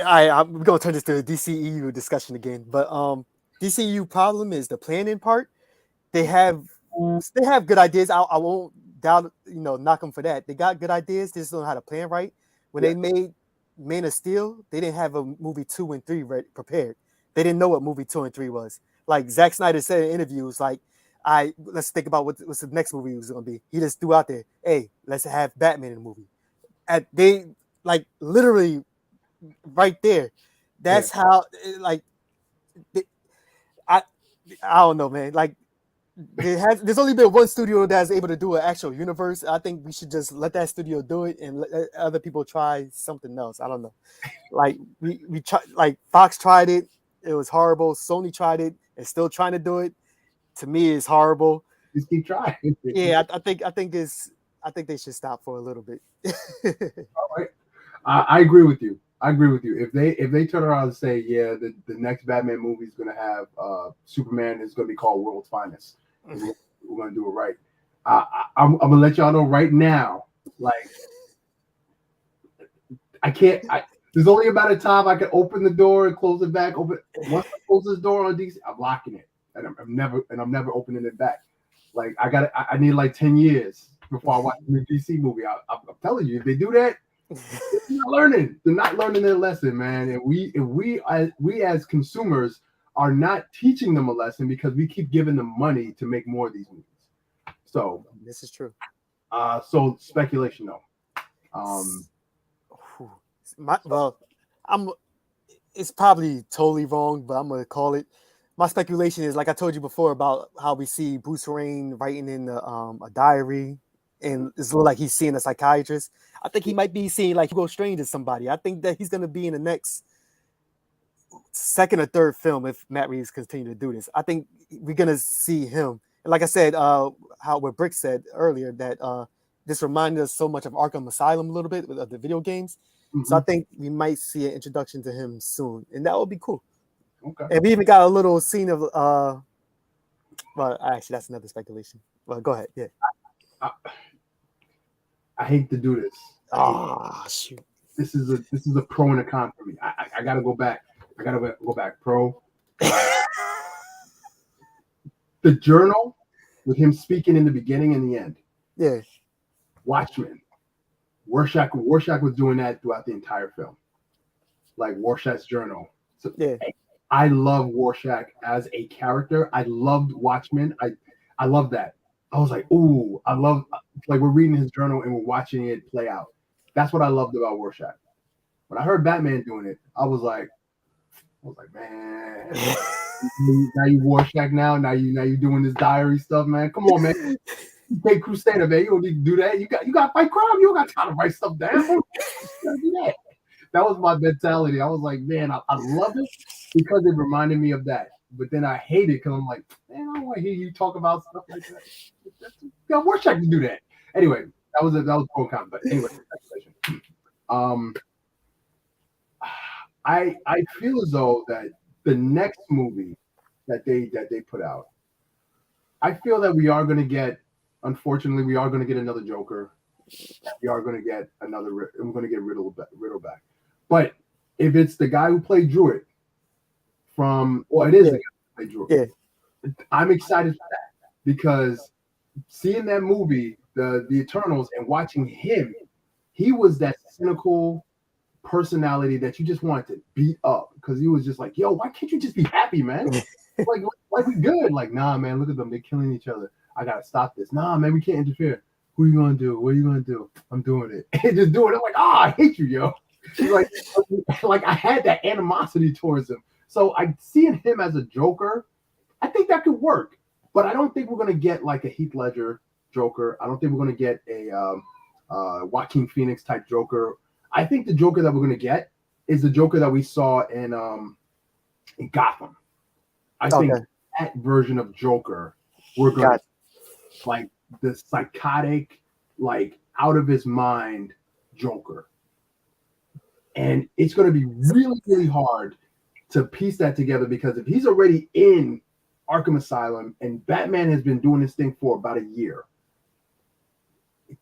I'm going to turn this to a DCEU discussion again. But DCEU problem is the planning part. They have good ideas. I won't doubt, knock them for that. They got good ideas. They just don't know how to plan right. When they made Man of Steel, they didn't have a movie 2 and 3 prepared. They didn't know what movie 2 and 3 was. Like Zack Snyder said in interviews, like, let's think about what's the next movie was going to be. He just threw out there, hey, let's have Batman in the movie. They like literally right there. That's how I don't know, man. Like there's only been one studio that's able to do an actual universe. I think we should just let that studio do it and let other people try something else. I don't know. Like we try, like Fox tried it. It was horrible. Sony tried it and still trying to do it. To me, it's horrible. Just keep trying. Yeah, I think they should stop for a little bit. All right. I agree with you. If they turn around and say, yeah, the next Batman movie is going to have Superman is going to be called World's Finest. We're going to do it right. I'm going to let y'all know right now. Like, I can't. There's only about a time I can open the door and close it back. Once I close this door on DC, I'm locking it, and I'm never opening it back. Like I need like 10 years before I watch a new DC movie. I'm telling you, if they do that, they're not learning their lesson, man. And we as consumers are not teaching them a lesson because we keep giving them money to make more of these movies. So this is true. So speculation though. It's probably totally wrong, but I'm gonna call it. My speculation is, like I told you before, about how we see Bruce Wayne writing in a diary, and it's like he's seeing a psychiatrist. I think he might be seeing like Hugo Strange as somebody. I think that he's gonna be in the next second or third film if Matt Reeves continue to do this. I think we're gonna see him. And like I said, what Brick said earlier, that this reminded us so much of Arkham Asylum a little bit with the video games. Mm-hmm. So I think we might see an introduction to him soon, and that would be cool. Okay. And we even got a little scene of well, actually that's another speculation. Well, go ahead. Yeah. I hate to do this. Shoot. This is a pro and a con for me. I gotta go back. I gotta go back. Pro. The journal with him speaking in the beginning and the end. Yeah. Watchmen. Rorschach was doing that throughout the entire film. Like Rorschach's journal. So yeah. I love Rorschach as a character. I loved Watchmen. I love that. I was like, ooh, I love, like, we're reading his journal and we're watching it play out. That's what I loved about Rorschach. When I heard Batman doing it, I was like, I was like, man, now you Rorschach now you doing this diary stuff, man. Come on, man. You pay Crusader, man. You don't need to do that. You got to fight crime. You don't got time to write stuff down. You gotta do that. That was my mentality. I was like, man, I love it because it reminded me of that. But then I hate it because I'm like, man, I don't want to hear you talk about stuff like that. Yeah, Rorschach can do that. Anyway, that was pro con. But anyway, I feel as though that the next movie that they put out, I feel that we are going to get. Unfortunately, we are going to get another Joker. We are going to get another. We're going to get Riddle back. But if it's the guy who played Druid from, well, it is the guy who played Druid. Yeah. I'm excited for that because seeing that movie, the Eternals, and watching him, he was that cynical personality that you just wanted to beat up because he was just like, yo, why can't you just be happy, man? like we good. Like, nah, man, look at them. They're killing each other. I got to stop this. Nah, man, we can't interfere. Who are you going to do? What are you going to do? I'm doing it. And just do it. I'm like, I hate you, yo. like I had that animosity towards him. So I seeing him as a Joker, I think that could work. But I don't think we're going to get like a Heath Ledger Joker. I don't think we're going to get a Joaquin Phoenix type Joker. I think the Joker that we're going to get is the Joker that we saw in Gotham. I think that version of Joker, we're going to like the psychotic, like out of his mind Joker. And it's going to be really, really hard to piece that together because if he's already in Arkham Asylum and Batman has been doing this thing for about a year,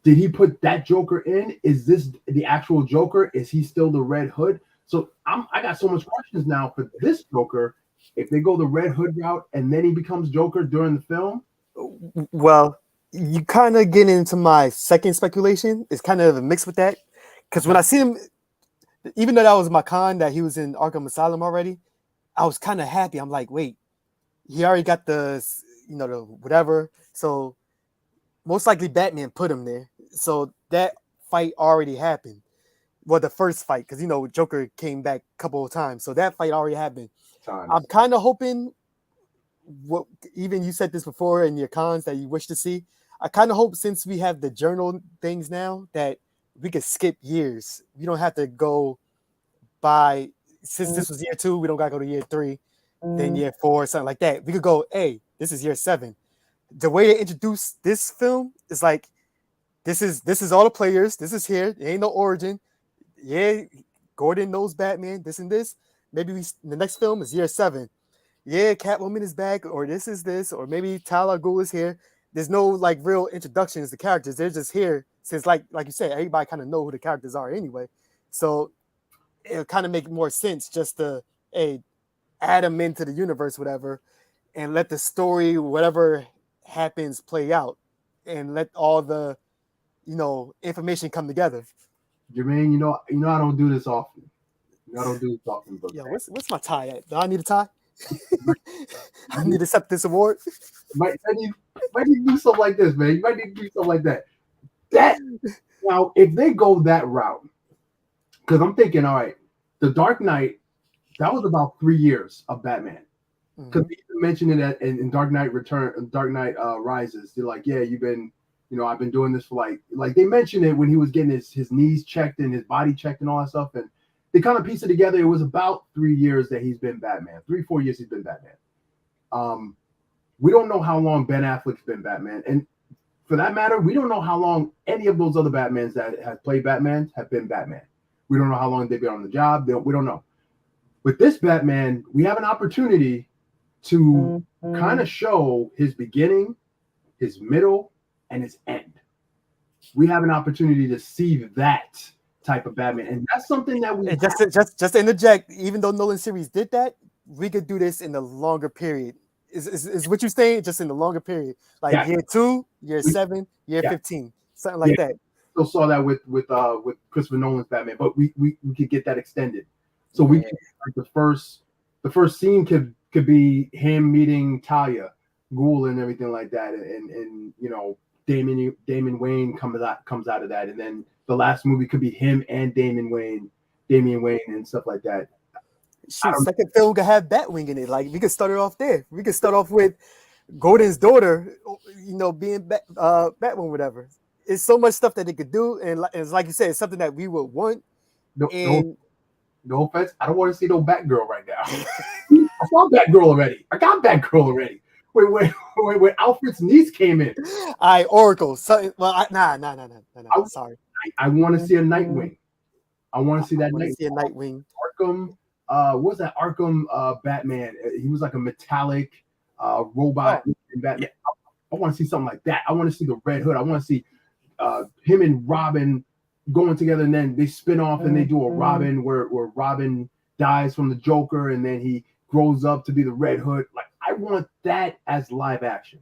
did he put that Joker in? Is this the actual Joker? Is he still the Red Hood? So I got so much questions now for this Joker. If they go the Red Hood route and then he becomes Joker during the film? Well, you kind of get into my second speculation. It's kind of a mix with that. Because when I see him, even though that was my con that he was in Arkham Asylum already, I was kind of happy. I'm like, wait, he already got the whatever. So most likely Batman put him there. So that fight already happened. Well, the first fight, because Joker came back a couple of times. So that fight already happened. I'm kind of hoping what even you said this before in your cons that you wish to see. I kind of hope since we have the journal things now that we could skip years. We don't have to go by since this was year 2, we don't gotta go to year 3, then year 4, something like that. We could go, hey, this is year 7. The way they introduce this film is like this is all the players. This is here. There ain't no origin. Yeah, Gordon knows Batman. This and this. Maybe the next film is year 7. Yeah, Catwoman is back, or this is this, or maybe Talia al Ghul is here. There's no like real introductions to characters. They're just here since like you said, everybody kind of know who the characters are anyway. So it'll kind of make more sense just to add them into the universe, whatever, and let the story, whatever happens, play out, and let all the information come together. Jermaine, I don't do this often. I don't do this often. But yeah, what's my tie at? Do I need a tie? I need to accept this award. Might need to do something like this, man. You might need to do something like that. Now, if they go that route, because I'm thinking, all right, The Dark Knight, that was about 3 years of Batman. Because you mentioned it in Dark Knight Rises. They're like, yeah, you've been, I've been doing this for like they mentioned it when he was getting his knees checked and his body checked and all that stuff. And they kind of pieced it together. It was about 3 years that he's been Batman. 3-4 years he's been Batman. We don't know how long Ben Affleck's been Batman. And for that matter, we don't know how long any of those other Batmans that have played Batman have been Batman. We don't know how long they've been on the job. We don't know. With this Batman, we have an opportunity to kind of show his beginning, his middle, and his end. We have an opportunity to see that type of Batman, and that's something that we just to interject. Even though Nolan series did that, we could do this in a longer period. Is what you're saying? Just in the longer period, like year 2, year 7, year 15, something like that. Still saw that with Christopher Nolan's Batman, but we could get that extended. So we could, like the first scene could be him meeting Talia Ghul and everything like that, and Damian Wayne comes out of that, and then the last movie could be him and Damian Wayne and stuff like that. Shoot, second film could have Batwing in it. Like we could start it off there. We could start off with Gordon's daughter, being Batwoman, whatever. It's so much stuff that they could do, and it's like you said, it's something that we would want. No offense, I don't want to see no Batgirl right now. I saw Batgirl already. I got Batgirl already. When Alfred's niece came in. Oracle. So, well, nah. Sorry. I want to see a Nightwing. I want to see that Nightwing. See a Nightwing. Arkham. What was that Arkham Batman? He was like a metallic robot Batman. I want to see something like that. I want to see the Red Hood. I want to see him and Robin going together, and then they spin off and they do a Robin where Robin dies from the Joker, and then he grows up to be the Red Hood. Like, I want that as live action.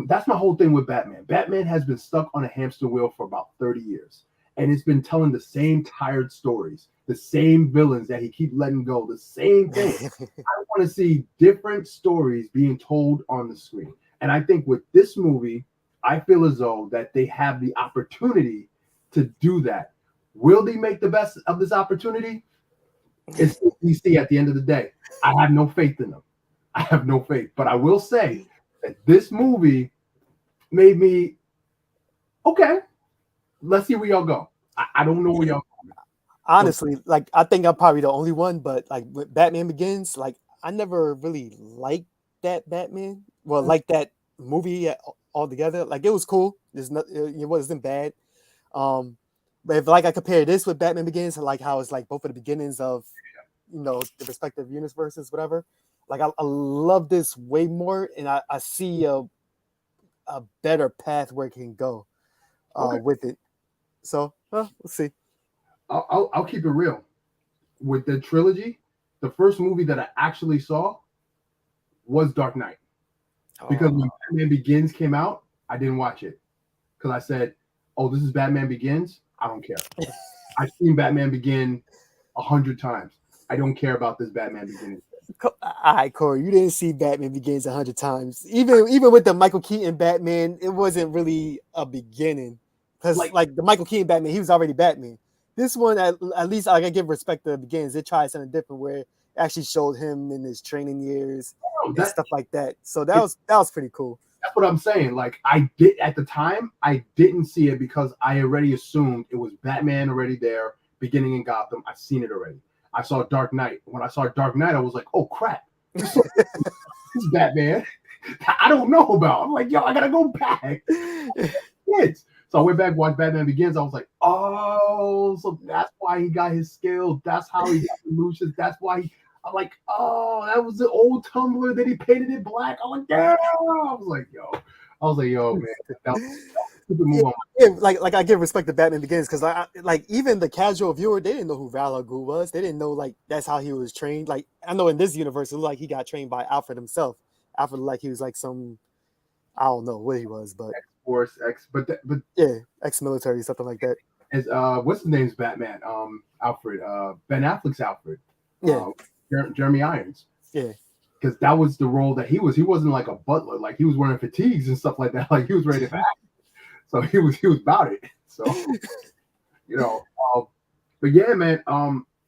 That's my whole thing with Batman. Batman has been stuck on a hamster wheel for about 30 years, and it's been telling the same tired stories, the same villains that he keep letting go, the same thing. I want to see different stories being told on the screen. And I think with this movie, I feel as though that they have the opportunity to do that. Will they make the best of this opportunity? It's DC at the end of the day. I have no faith in them. I have no faith. But I will say that this movie made me, okay, let's see where y'all go. I don't know where y'all go. Honestly, like, I think I'm probably the only one, but like with Batman Begins, like, I never really liked that Batman. Well, like that movie altogether. Like, it was cool. It wasn't bad. But if like I compare this with Batman Begins, like how it's like both of the beginnings of, the respective universes, whatever. Like, I love this way more, and I see a better path where it can go with it. So let's see. I'll keep it real. With the trilogy, the first movie that I actually saw was Dark Knight. Because when Batman Begins came out, I didn't watch it. Because I said, oh, this is Batman Begins? I don't care. I've seen Batman Begin 100 times. I don't care about this Batman Begins. All right, Corey, you didn't see Batman Begins 100 times. Even with the Michael Keaton Batman, it wasn't really a beginning. Because like the Michael Keaton Batman, he was already Batman. This one, at least I gotta give respect to the Begins. It tried something different where it actually showed him in his training years and stuff like that. So that was pretty cool. That's what I'm saying. Like, I did at the time, I didn't see it because I already assumed it was Batman already there, beginning in Gotham. I've seen it already. I saw Dark Knight. When I saw Dark Knight, I was like, oh crap, this is Batman I don't know about. I'm like, yo, I gotta go back. Kids. So I went back, watched Batman Begins. I was like, oh, so that's why he got his skill. That's how he got the Lucius. That's why I'm like, oh, that was the old Tumblr that he painted it black. I'm like, yeah. I was like, yo, man. Yeah, like I give respect to Batman Begins because like even the casual viewer, they didn't know who Val Al Ghul was. They didn't know like that's how he was trained. Like I know in this universe, it looked like he got trained by Alfred himself. Alfred, like he was like some, I don't know what he was, but X-Force, but yeah, ex-military, something like that. Is what's his name's Batman? Alfred, Ben Affleck's Alfred. Yeah, Jeremy Irons. Yeah, because that was the role that he was. He wasn't like a butler. Like he was wearing fatigues and stuff like that. Like he was ready to act. So he was about it. So but yeah, man.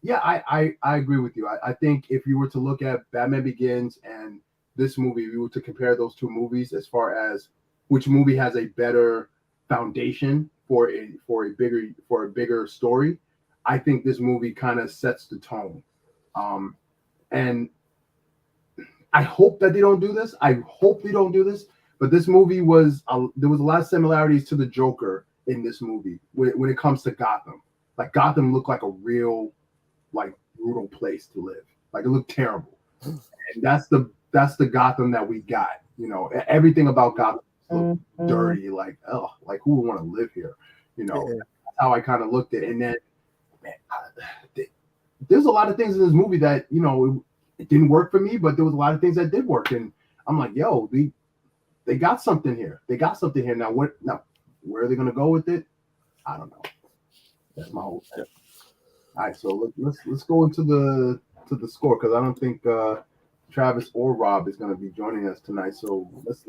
Yeah, I agree with you. I think if you were to look at Batman Begins and this movie, we were to compare those two movies as far as which movie has a better foundation for a bigger story. I think this movie kind of sets the tone. And I hope that they don't do this. But this movie was there was a lot of similarities to the Joker in this movie when it comes to Gotham. Like Gotham looked like a real, like brutal place to live. Like it looked terrible, and that's the Gotham that we got. Everything about Gotham looked dirty. Like like who would want to live here? That's how I kind of looked at it. And then, man, there's a lot of things in this movie that it didn't work for me, but there was a lot of things that did work, and I'm like, yo, they got something here. Now, where are they going to go with it? I don't know. That's my whole thing. All right, so let's go into the score because I don't think Travis or Rob is going to be joining us tonight. So let's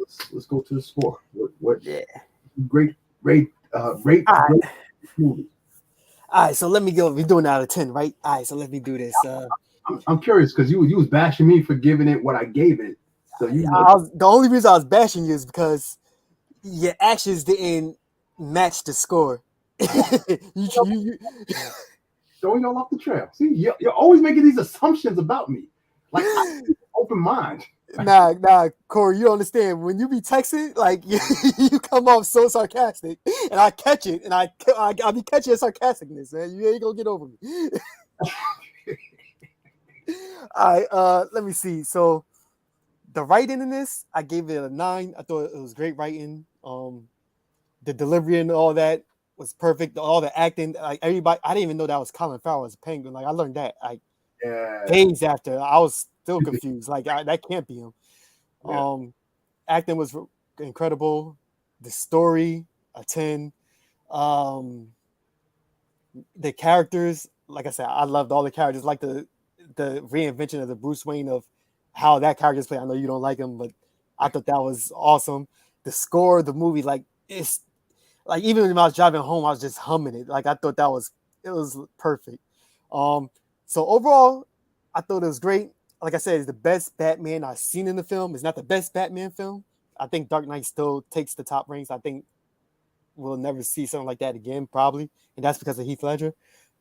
go to the score. What? Yeah. Great movie. All right, so let me go. We're doing out of 10, right? All right, so let me do this. I'm curious because you was bashing me for giving it what I gave it. So you The only reason I was bashing you is because your actions didn't match the score. you, throwing y'all off the trail. See, you're always making these assumptions about me. Like I keep an open mind. Nah, Corey, you understand when you be texting, like you come off so sarcastic, and I catch it, and I be catching your sarcasticness, man. You ain't gonna get over me. All right, let me see. So the writing in this, I gave it a 9. I thought it was great writing. The delivery and all that was perfect. All the acting, like everybody, I didn't even know that was Colin Farrell as Penguin. Like I learned that like days after. I was still confused. Like that can't be him. Yeah. Acting was incredible. The story, a 10. The characters, like I said, I loved all the characters. Like the reinvention of the Bruce Wayne of how that character's played. I know you don't like him, but I thought that was awesome. The score, the movie, like it's like even when I was driving home, I was just humming it. Like I thought it was perfect. So overall, I thought it was great. Like I said, it's the best Batman I've seen in the film. It's not the best Batman film. I think Dark Knight still takes the top ranks. I think we'll never see something like that again, probably, and that's because of Heath Ledger.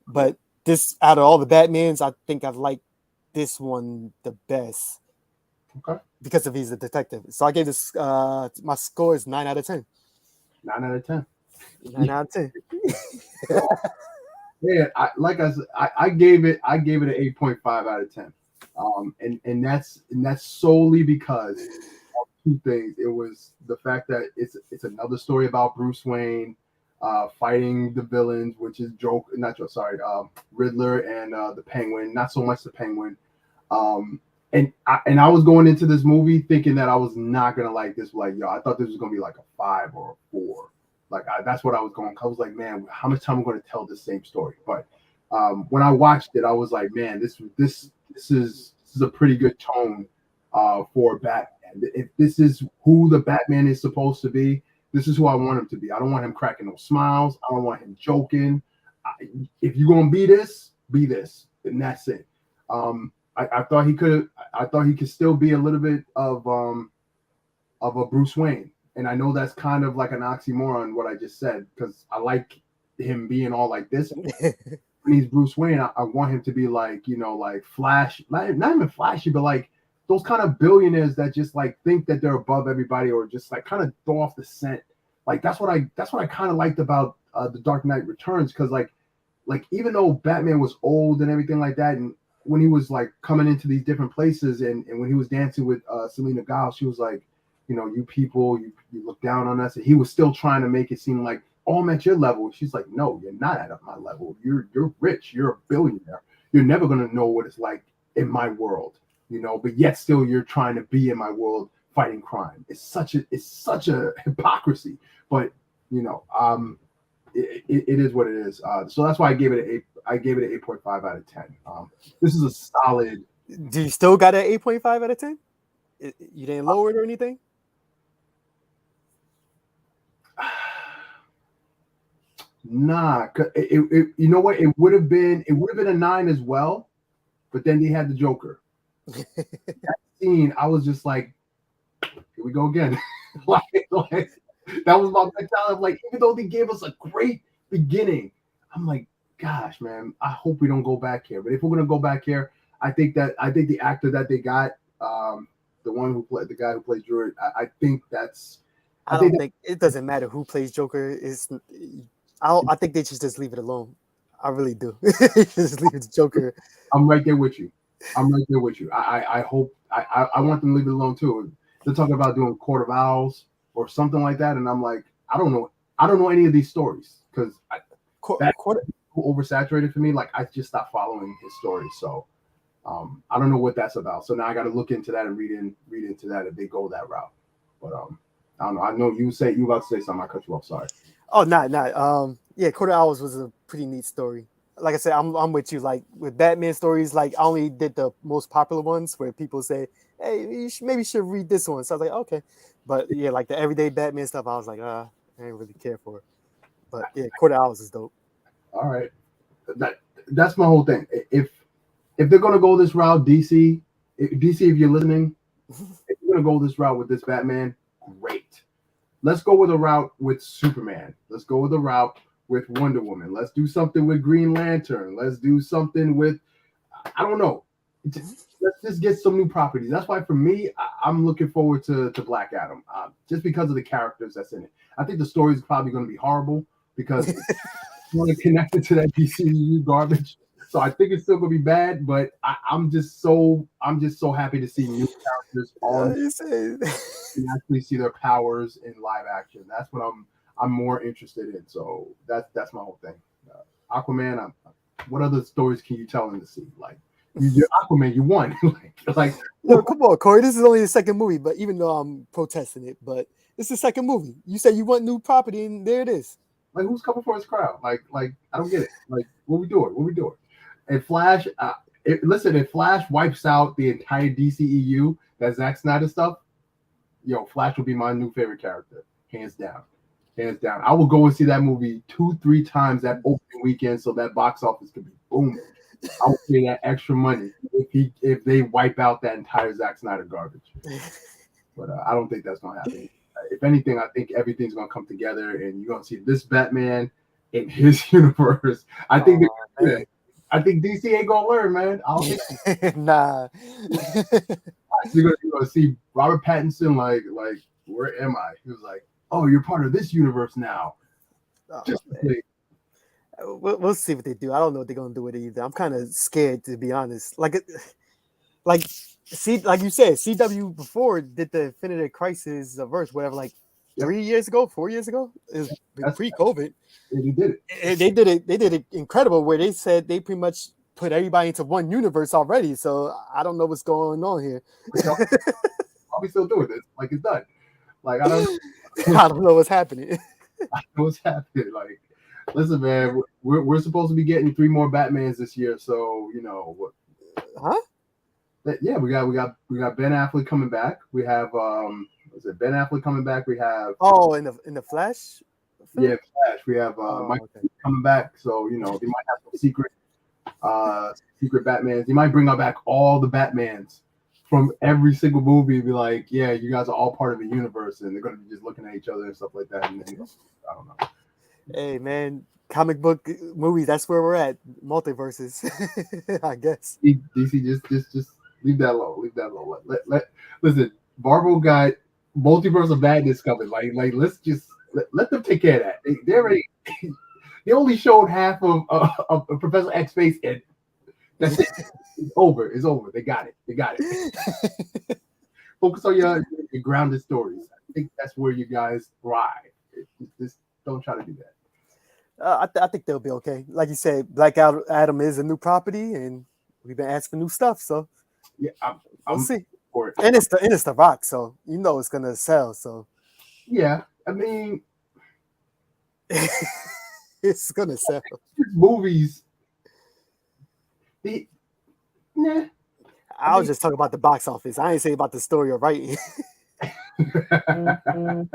But this, out of all the Batmans, I think I like this one the best. Okay. Because of he's a detective. So I gave this. My score is 9 out of 10. 9 out of 10. 9 out of 10. Yeah, I gave it an 8.5 out of 10. And that's solely because of two things. It was the fact that it's another story about Bruce Wayne fighting the villains, which is Riddler and the Penguin. Not so much the Penguin. And I was going into this movie thinking that I was not gonna like this. Like, yo, I thought this was gonna be like a 5 or a 4. Like that's what I was going. I was like, man, how much time am I going to tell the same story? But when I watched it, I was like, man, this is a pretty good tone for Batman. If this is who the Batman is supposed to be, this is who I want him to be. I don't want him cracking no smiles. I don't want him joking. If you're gonna be this, and that's it. I thought he could. I thought he could still be a little bit of a Bruce Wayne. And I know that's kind of like an oxymoron, what I just said, because I like him being all like this. When he's Bruce Wayne, I want him to be like, like Flash, not even flashy, but like those kind of billionaires that just like think that they're above everybody or just like kind of throw off the scent. Like that's what I kind of liked about the Dark Knight Returns, because like even though Batman was old and everything like that, and when he was like coming into these different places and when he was dancing with Selena Gomez, she was like, you people, you look down on us. And he was still trying to make it seem like, oh, I'm at your level. She's like, no, you're not at my level. You're rich. You're a billionaire. You're never going to know what it's like in my world, but yet still you're trying to be in my world fighting crime. It's such a hypocrisy, but it is what it is. So that's why I gave it an 8. I gave it an 8.5 out of 10. This is a solid. Do you still got an 8.5 out of 10? You didn't lower it or anything? Nah, you know what? It would have been a 9 as well, but then they had the Joker. That scene, I was just like, here we go again. like that was my mentality. Of like, even though they gave us a great beginning, I'm like, gosh, man, I hope we don't go back here. But if we're gonna go back here, I think the actor that they got, the guy who played Druid, I think that's. I don't think it doesn't matter who plays Joker. I think they should just leave it alone. I really do. Just leave it to Joker. I'm right there with you. I hope I want them to leave it alone too. They're talking about doing Court of Owls or something like that, and I'm like, I don't know any of these stories because that's oversaturated for me. Like I just stopped following his stories, so I don't know what that's about. So now I got to look into that and read into that if they go that route. But I don't know. I know you about to say something. I cut you off. Sorry. Oh, not. Yeah, Quarter Hours was a pretty neat story. Like I said, I'm with you. Like with Batman stories, like I only did the most popular ones where people say, "Hey, maybe you should read this one." So I was like, "Okay," but yeah, like the everyday Batman stuff, I was like, I didn't really care for it. But yeah, Quarter Hours is dope. All right, that's my whole thing. If if they're gonna go this route, DC, if you're listening, if you're gonna go this route with this Batman, great. Let's go with a route with Superman. Let's go with a route with Wonder Woman. Let's do something with Green Lantern. Let's do something with, I don't know. Let's just get some new properties. That's why for me, I'm looking forward to Black Adam, just because of the characters that's in it. I think the story is probably going to be horrible because it's really connected to that DCU garbage. So I think it's still going to be bad, but I'm just so happy to see new characters on and actually see their powers in live action. That's what I'm more interested in. So that's my whole thing. Aquaman. What other stories can you tell in the sea? Like you're Aquaman, you won. like no, come on, Corey. This is only the second movie, but even though I'm protesting it, but it's the second movie. You said you want new property, and there it is. Like who's coming for his crowd? Like I don't get it. Like what we doing? What we doing? And Flash. If Flash wipes out the entire DCEU, that Zack Snyder stuff, Flash will be my new favorite character, hands down. Hands down. I will go and see that movie 2-3 times that opening weekend so that box office could be booming. I would pay that extra money if they wipe out that entire Zack Snyder garbage. But I don't think that's gonna happen. If anything, I think everything's gonna come together, and you're gonna see this Batman in his universe. I think DC ain't gonna learn, man. Nah. You're gonna see Robert Pattinson like where am I? He was like, oh, you're part of this universe now. We'll see what they do. I don't know what they're gonna do with it either. I'm kind of scared, to be honest. Like you said, CW before did the Infinite Crisis verse, whatever, like 3 years ago, 4 years ago. It was pre-COVID. They did it. They did it incredible, where they said they pretty much put everybody into one universe already. So I don't know what's going on here. I'll be still doing this. Like it's done. Like I don't I don't know what's happening. I know what's happening. Like, listen, man, we're supposed to be getting 3 more Batmans this year, so what? Huh? Yeah, we got Ben Affleck coming back. We have Ben Affleck coming back. We have in the Flash. Yeah, Flash. We have Michael coming back. So they might have some secret Batmans. They might bring back all the Batmans from every single movie. Be like, yeah, you guys are all part of a universe, and they're gonna be just looking at each other and stuff like that. And I don't know. Hey man, comic book movies. That's where we're at. Multiverses, I guess. DC just leave that low. Leave that low. Listen. Marvel got Multiverse of Madness coming. Like let's just let them take care of that. They already they only showed half of Professor X face, and that's it. It's over. It's over. They got it. Focus on your grounded stories. I think that's where you guys thrive. Just don't try to do that. I think they'll be okay. Like you said, Black Adam is a new property, and we've been asking for new stuff. So yeah, we'll see. For it. And it's the Rock, so it's gonna sell. So yeah, I mean, it's gonna sell. Movies. I was just talking about the box office. I ain't say about the story or writing. I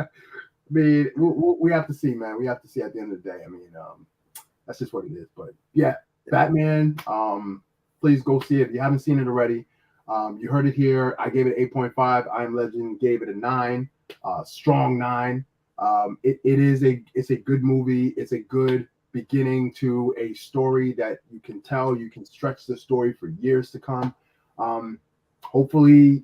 mean, we have to see, man. We have to see at the end of the day. I mean, that's just what it is. But yeah, Batman. Please go see it if you haven't seen it already. You heard it here. I gave it 8.5. I Am Legend gave it a 9, strong 9. It's a good movie. It's a good beginning to a story that you can tell. You can stretch the story for years to come. Hopefully,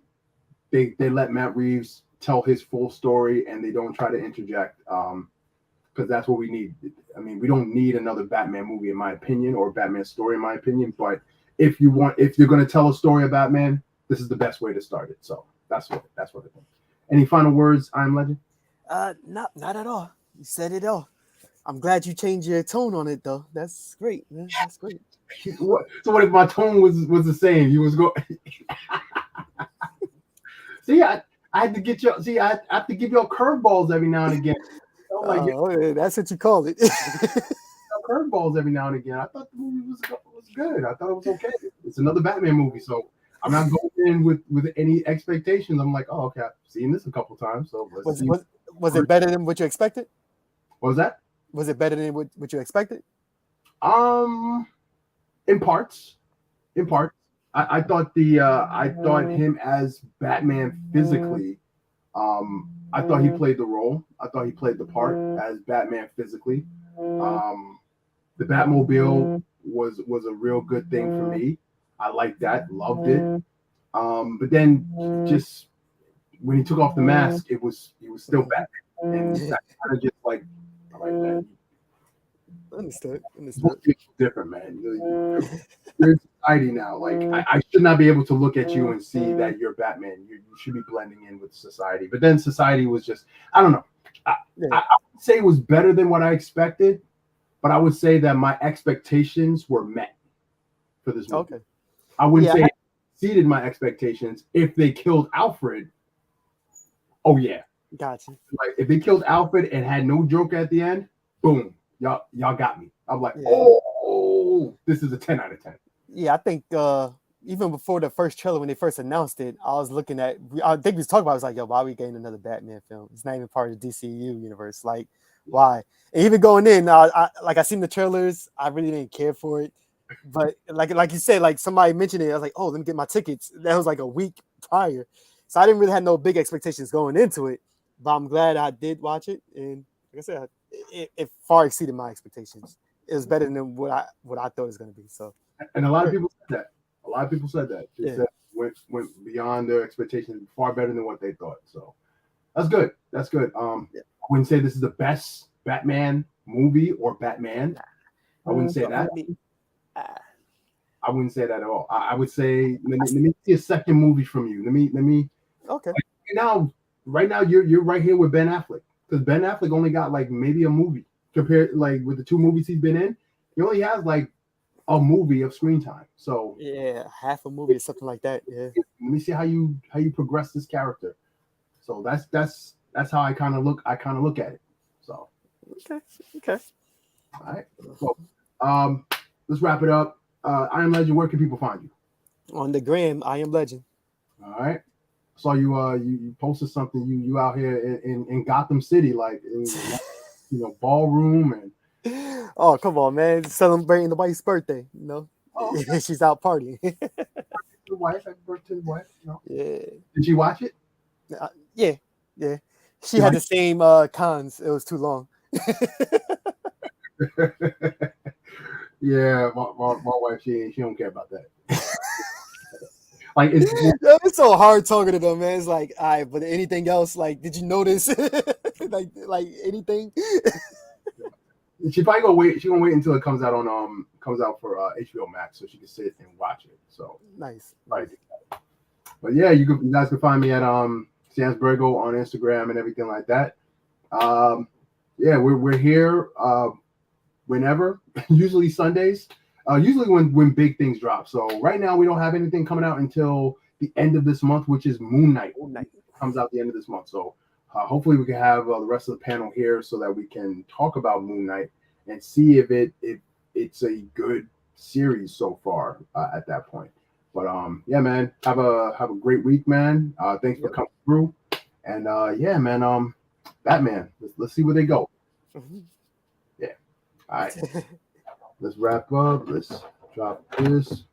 they let Matt Reeves tell his full story and they don't try to interject, because that's what we need. I mean, we don't need another Batman movie, in my opinion, or Batman story, in my opinion. But if you're going to tell a story of Batman, this is the best way to start it. So that's what I think. Any final words, I Am Legend? Not at all. You said it all. I'm glad you changed your tone on it, though. That's great, man. That's great. So what if my tone was the same? You was going. See, I had to get you. See, I have to give y'all curveballs every now and again. That's what you call it. Curveballs every now and again. I thought the movie was good. I thought it was okay. It's another Batman movie, so I'm not going in with any expectations. I'm like, oh, okay, I've seen this a couple times. So was it better than what you expected? What was that? Was it better than what you expected? In parts. I thought I thought him as Batman physically. I thought he played the role. I thought he played the part as Batman physically. The Batmobile was a real good thing for me. I liked that, loved it. But then just when he took off the mask, he was still Batman, and that kind of just like, all right, man. Understood. It's different, man. You're in society now. Like I should not be able to look at you and see that you're Batman. You should be blending in with society. But then society was just, I don't know. I would say it was better than what I expected, but I would say that my expectations were met for this movie. Okay. I wouldn't say it exceeded my expectations. If they killed Alfred, oh yeah. Gotcha. Like if they killed Alfred and had no joke at the end, boom. Y'all got me. I'm like, oh, this is a 10 out of 10. Yeah, I think even before the first trailer, when they first announced it, I was looking at, I think we was talking about, I was like, yo, why are we getting another Batman film? It's not even part of the DCU universe. Like, why? And even going in, I seen the trailers, I really didn't care for it. But like you said, like somebody mentioned it, I was like, oh, let me get my tickets. That was like a week prior. So I didn't really have no big expectations going into it. But I'm glad I did watch it. And like I said, it far exceeded my expectations. It was better than what I thought it was going to be. So, and a lot of people said that. A lot of people said that. They said went beyond their expectations, far better than what they thought. So that's good. That's good. I wouldn't say this is the best Batman movie or Batman. I wouldn't say that. I wouldn't say that at all. I would say let me see a second movie from you. Let me. Okay. Right now you're right here with Ben Affleck. Because Ben Affleck only got like maybe a movie compared, like with the 2 movies he's been in. He only has like a movie of screen time. So yeah, half a movie or something like that. Yeah. Let me see how you progress this character. So that's how I kind of look. I kind of look at it. So okay. All right. So let's wrap it up. I Am Legend. Where can people find you? On the gram, I Am Legend. All right. Saw you posted something. You out here in Gotham City, like in, ballroom and. Oh, come on, man! Celebrating the wife's birthday, she's out partying. The wife, happy birthday to the wife. Yeah. Did she watch it? Yeah. She had the same cons. It was too long. Yeah, my wife, she don't care about that. Like it's so hard talking to them, man. It's like, all right, but anything else? Like, did you notice? like anything? She probably gonna wait. She gonna wait until it comes out for HBO Max, so she can sit and watch it. So nice. Right. But yeah, you guys can find me at Sansbergo on Instagram and everything like that. Yeah, we're here whenever, usually Sundays. Usually when big things drop. So right now we don't have anything coming out until the end of this month, which is Moon Knight. Comes out the end of this month. So hopefully we can have the rest of the panel here so that we can talk about Moon Knight and see if it's a good series so far at that point. But yeah, man, have a great week, man. Thanks for coming through. And yeah, man, Batman. Let's see where they go. Yeah. All right. Let's wrap up. Let's drop this.